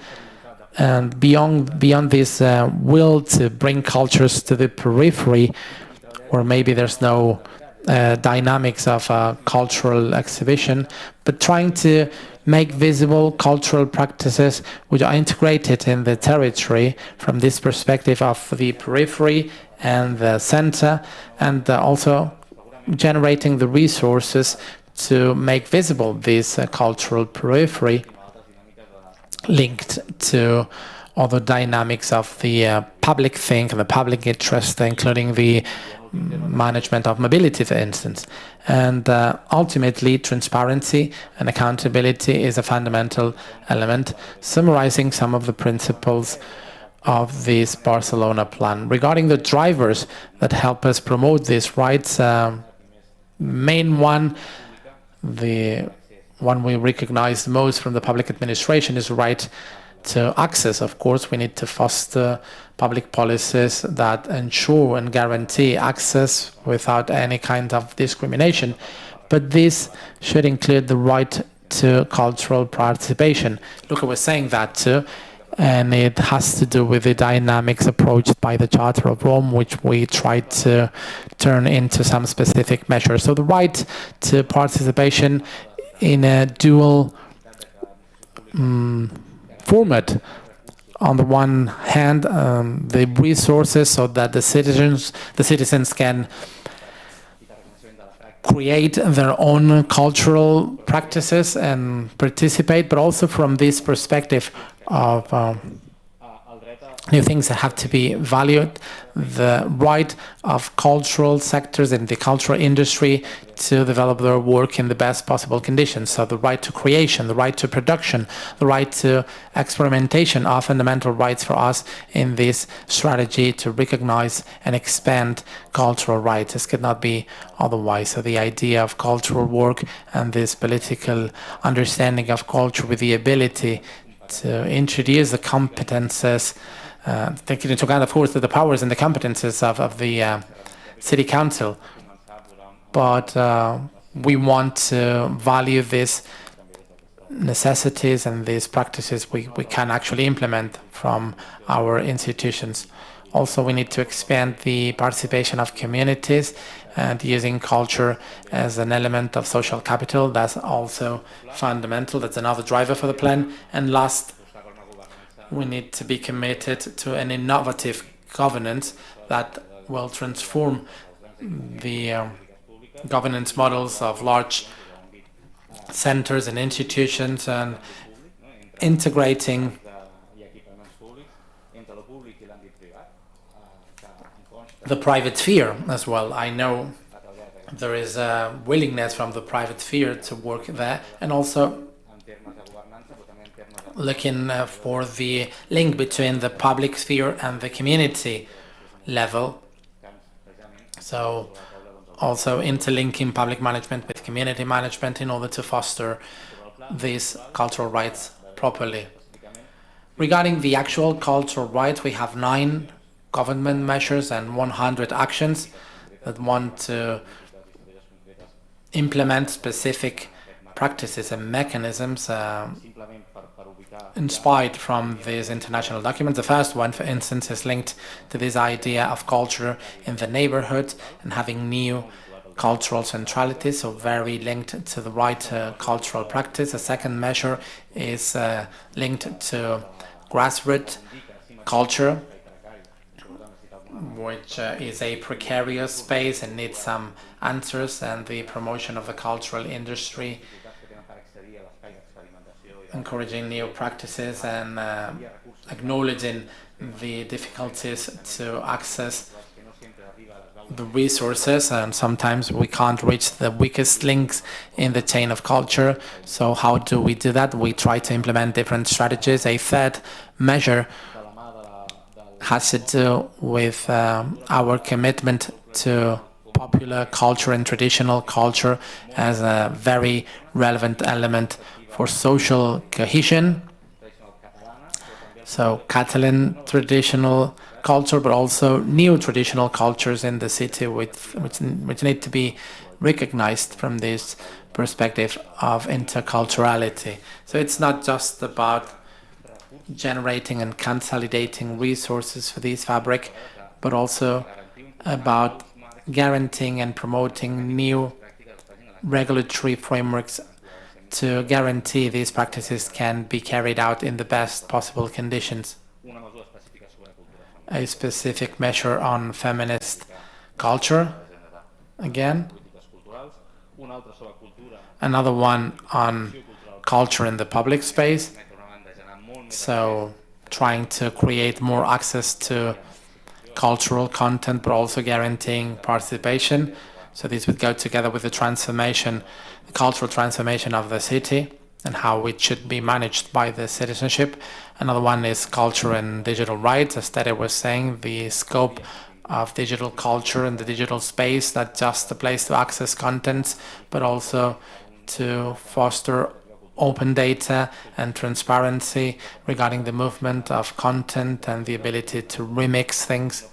and beyond this will to bring cultures to the periphery, where maybe there's no dynamics of a cultural exhibition, but trying to make visible cultural practices which are integrated in the territory from this perspective of the periphery and the center, and also generating the resources to make visible this cultural periphery linked to other dynamics of the public think and the public interest, including the management of mobility, for instance. And ultimately, transparency and accountability is a fundamental element, summarizing some of the principles of this Barcelona plan. Regarding the drivers that help us promote these rights, main one, the one we recognize most from the public administration, is the right to access. Of course, we need to foster public policies that ensure and guarantee access without any kind of discrimination. But this should include the right to cultural participation. Luca was saying that too, and it has to do with the dynamics approached by the Charter of Rome, which we tried to turn into some specific measures. So the right to participation in a dual format. On the one hand, the resources so that the citizens can create their own cultural practices and participate, but also from this perspective of new things that have to be valued, the right of cultural sectors and the cultural industry to develop their work in the best possible conditions. So the right to creation, the right to production, the right to experimentation are fundamental rights for us in this strategy to recognize and expand cultural rights. This could not be otherwise. So the idea of cultural work and this political understanding of culture with the ability to introduce the competences, taking into account, of course, the powers and the competences of the city council. But we want to value these necessities and these practices we can actually implement from our institutions. Also, we need to expand the participation of communities and using culture as an element of social capital. That's also fundamental. That's another driver for the plan. And last, we need to be committed to an innovative governance that will transform the governance models of large centers and institutions and integrating the private sphere as well. I know there is a willingness from the private sphere to work there, and also looking for the link between the public sphere and the community level. So also interlinking public management with community management in order to foster these cultural rights properly. Regarding the actual cultural rights, we have 9 government measures and 100 actions that want to implement specific practices and mechanisms inspired from these international documents. The first one, for instance, is linked to this idea of culture in the neighborhood and having new cultural centrality, so very linked to the right to cultural practice. The second measure is linked to grassroots culture, which is a precarious space and needs some answers, and the promotion of the cultural industry, encouraging new practices and acknowledging the difficulties to access the resources, and sometimes we can't reach the weakest links in the chain of culture. So how do we do that? We try to implement different strategies. A third measure has to do with our commitment to popular culture and traditional culture as a very relevant element for social cohesion. So Catalan traditional culture, but also new traditional cultures in the city, which need to be recognized from this perspective of interculturality. So it's not just about generating and consolidating resources for this fabric, but also about guaranteeing and promoting new regulatory frameworks to guarantee these practices can be carried out in the best possible conditions. A specific measure on feminist culture, again. Another one on culture in the public space. So trying to create more access to cultural content, but also guaranteeing participation. So this would go together with the transformation, the cultural transformation of the city and how it should be managed by the citizenship. Another one is culture and digital rights. As Tere was saying, the scope of digital culture and the digital space, not just a place to access contents, but also to foster open data and transparency regarding the movement of content and the ability to remix things.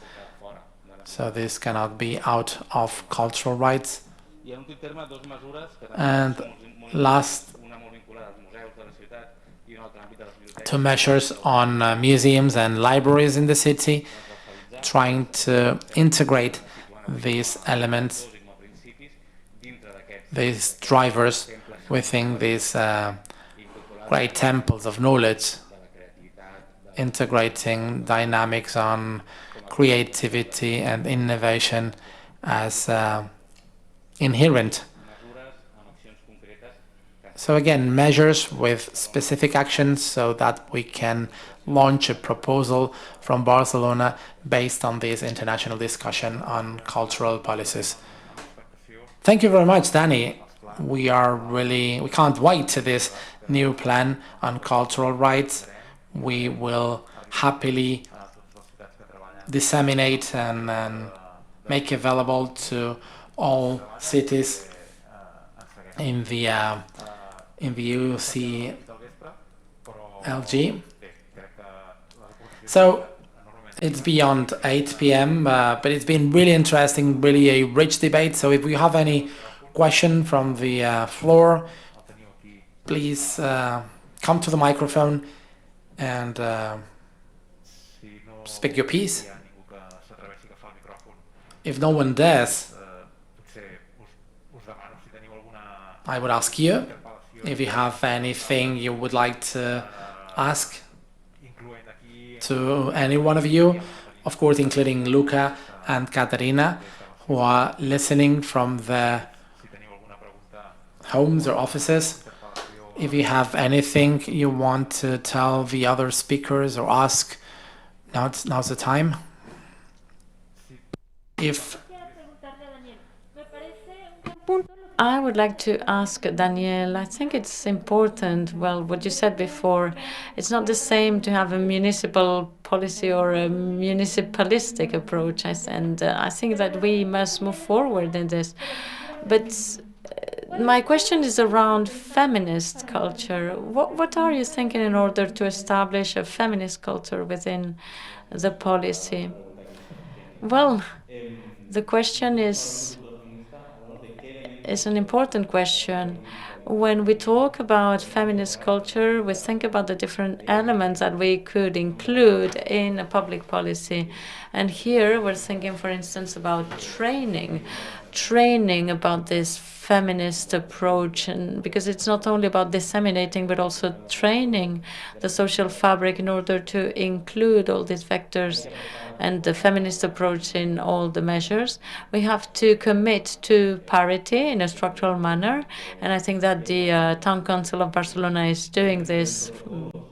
So this cannot be out of cultural rights. And last, two measures on museums and libraries in the city, trying to integrate these elements, these drivers within these great temples of knowledge, integrating dynamics on creativity and innovation as inherent. So again, measures with specific actions so that we can launch a proposal from Barcelona based on this international discussion on cultural policies. Thank you very much, Danny. We can't wait to this new plan on cultural rights. We will happily disseminate and make available to all cities in the UCLG. So it's beyond 8 p.m., but it's been really interesting, really a rich debate. So if you have any question from the floor, please come to the microphone and speak your piece. If no one dares, I would ask you if you have anything you would like to ask to any one of you, of course, including Luca and Katerina, who are listening from their homes or offices. If you have anything you want to tell the other speakers or ask, now's the time. If I would like to ask Daniel, I think it's important, well, what you said before, it's not the same to have a municipal policy or a municipalistic approach, and I think that we must move forward in this. But my question is around feminist culture. What are you thinking in order to establish a feminist culture within the policy? Well, the question is is an important question. When we talk about feminist culture, we think about the different elements that we could include in a public policy. And here we're thinking, for instance, about training about this feminist approach, and because it's not only about disseminating but also training the social fabric in order to include all these vectors and the feminist approach in all the measures. We have to commit to parity in a structural manner, and I think that the Town Council of Barcelona is doing this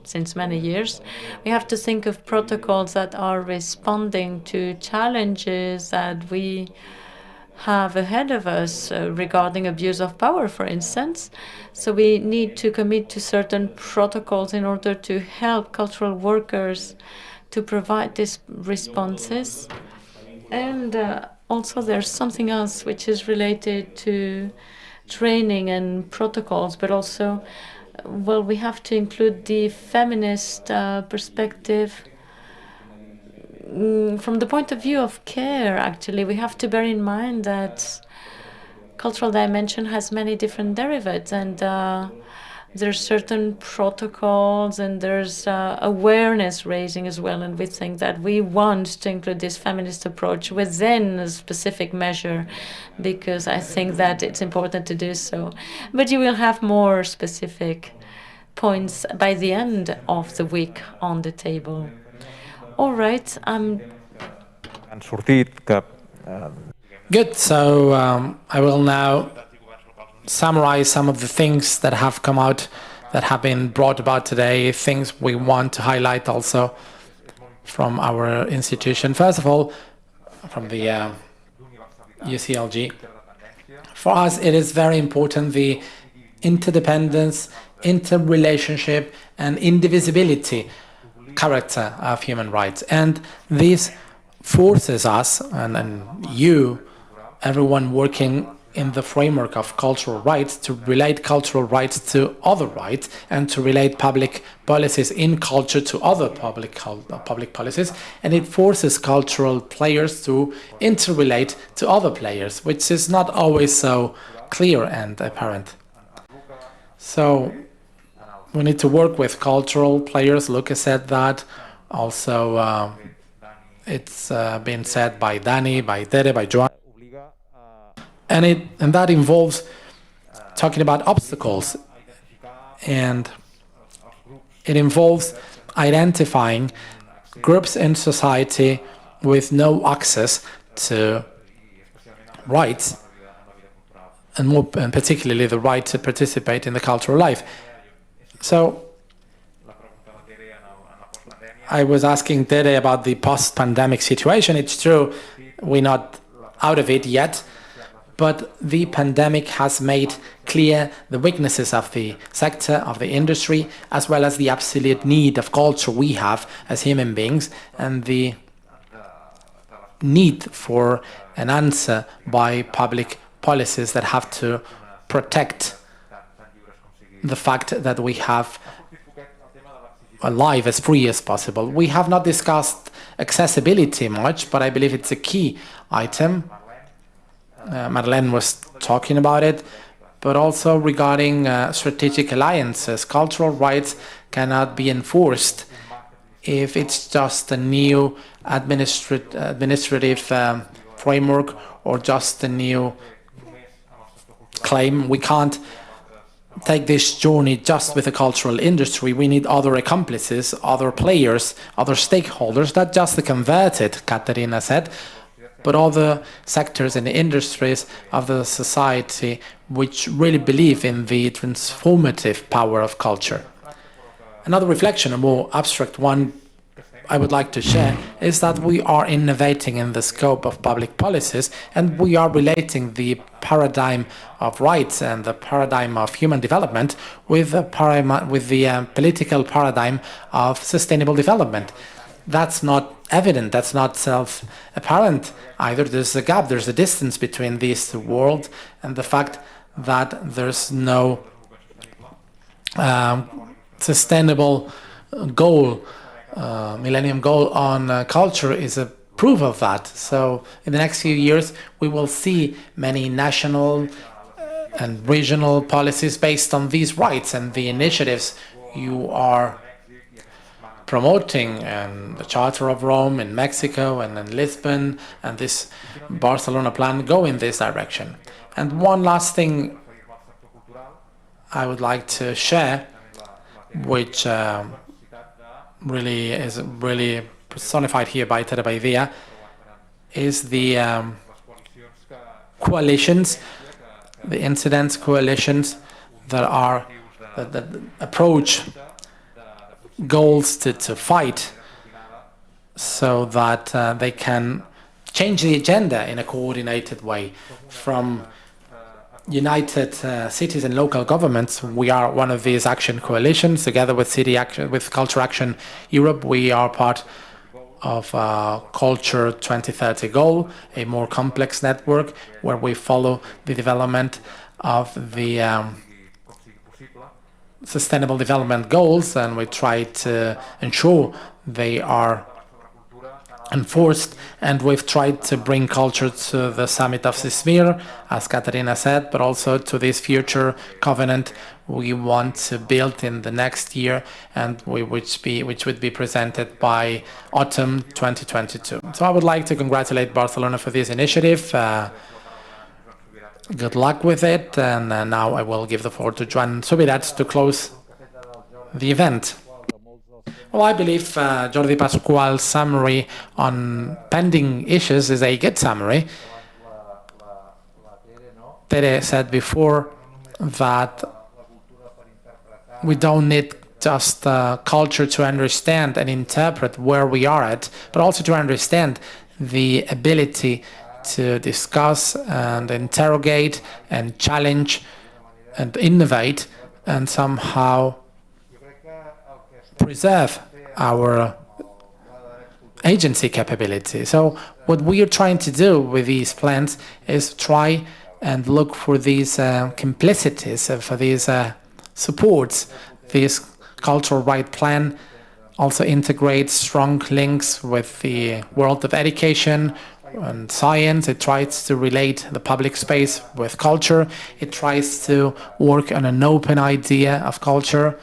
since many years. We have to think of protocols that are responding to challenges that we have ahead of us regarding abuse of power, for instance. So we need to commit to certain protocols in order to help cultural workers to provide these responses. And also there's something else which is related to training and protocols, but also, well, we have to include the feminist perspective. From the point of view of care, actually, we have to bear in mind that cultural dimension has many different derivatives, and there's certain protocols, and there's awareness raising as well. And we think that we want to include this feminist approach within a specific measure, because I think that it's important to do so. But you will have more specific points by the end of the week on the table. All right. Good. So I will now summarize some of the things that have come out, that have been brought about today, things we want to highlight also from our institution. First of all, from the UCLG. For us, it is very important the interdependence, interrelationship, and indivisibility character of human rights. And this forces us, and you, everyone working in the framework of cultural rights, to relate cultural rights to other rights and to relate public policies in culture to other public policies. And it forces cultural players to interrelate to other players, which is not always so clear and apparent. So we need to work with cultural players. Lucas said that. Also, it's been said by Danny, by Tere, by Joan. And that involves talking about obstacles. And it involves identifying groups in society with no access to rights, and particularly the right to participate in the cultural life. So I was asking Tere about the post-pandemic situation. It's true, we're not out of it yet, but the pandemic has made clear the weaknesses of the sector, of the industry, as well as the absolute need of culture we have as human beings, and the need for an answer by public policies that have to protect the fact that we have a life as free as possible. We have not discussed accessibility much, but I believe it's a key item. Marlene was talking about it, but also regarding strategic alliances. Cultural rights cannot be enforced if it's just a new administrative framework or just a new claim. We can't take this journey just with the cultural industry. We need other accomplices, other players, other stakeholders, not just the converted, Katerina said, but other sectors and industries of the society which really believe in the transformative power of culture. Another reflection, a more abstract one, I would like to share is that we are innovating in the scope of public policies, and we are relating the paradigm of rights and the paradigm of human development with the political paradigm of sustainable development. That's not evident, that's not self-apparent either. There's a gap, there's a distance between these two worlds, and the fact that there's no sustainable goal, millennium goal on culture is a proof of that. So in the next few years we will see many national and regional policies based on these rights and the initiatives you are promoting, and the Charter of Rome in Mexico and in Lisbon and this Barcelona plan go in this direction. And one last thing I would like to share, which really is personified here by Tere Baivia, is the coalitions, the incidents coalitions that approach goals to fight so that they can change the agenda in a coordinated way. From United Cities and Local Governments, we are one of these action coalitions. Together with City Action, with Culture Action Europe, we are part of Culture 2030 goal, a more complex network where we follow the development of the Sustainable Development Goals, and we try to ensure they are enforced. And we've tried to bring culture to the summit of Izmir, as Katarina said, but also to this future covenant we want to build in the next year, and which would be presented by autumn 2022. So I would like to congratulate Barcelona for this initiative. Good luck with it, and now I will give the floor to Joan Subirats to close the event. Well, I believe Jordi Pasqual's summary on pending issues is a good summary. Tere said before that we don't need just culture to understand and interpret where we are at, but also to understand the ability to discuss and interrogate and challenge and innovate and somehow preserve our agency capability. So what we are trying to do with these plans is try and look for these complicities, for these supports. This cultural right plan also integrates strong links with the world of education and science. It tries to relate the public space with culture. It tries to work on an open idea of culture,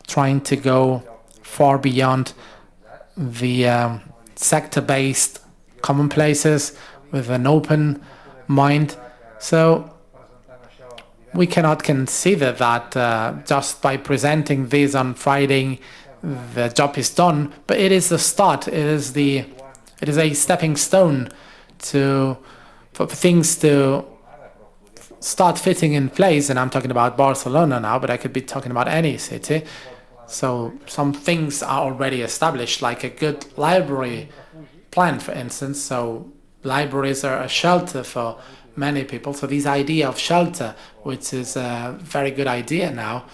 trying to go far beyond the sector-based commonplaces with an open mind. So we cannot consider that just by presenting this on Friday the job is done, but it is the start. It is a stepping stone for things to start fitting in place. And I'm talking about Barcelona now, but I could be talking about any city. So some things are already established, like a good library plan, for instance. So libraries are a shelter for many people. So this idea of shelter, which is a very good idea now,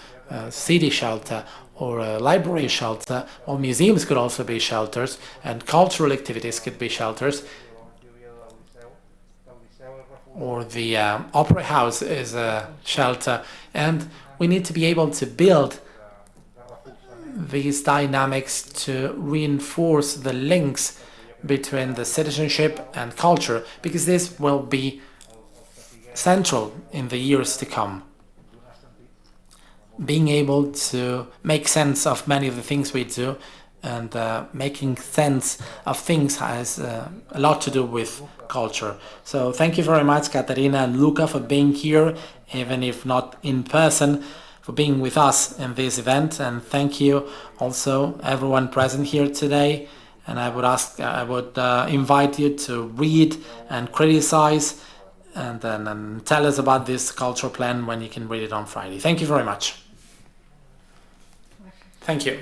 city shelter or a library shelter, or museums could also be shelters, and cultural activities could be shelters. Or the opera house is a shelter. And we need to be able to build these dynamics to reinforce the links between the citizenship and culture, because this will be central in the years to come. Being able to make sense of many of the things we do, and making sense of things has a lot to do with culture. So thank you very much, Katarina and Luca, for being here, even if not in person, for being with us in this event. And thank you also everyone present here today. And I would invite you to read and criticize and then tell us about this cultural plan when you can read it on Friday. Thank you very much. Thank you.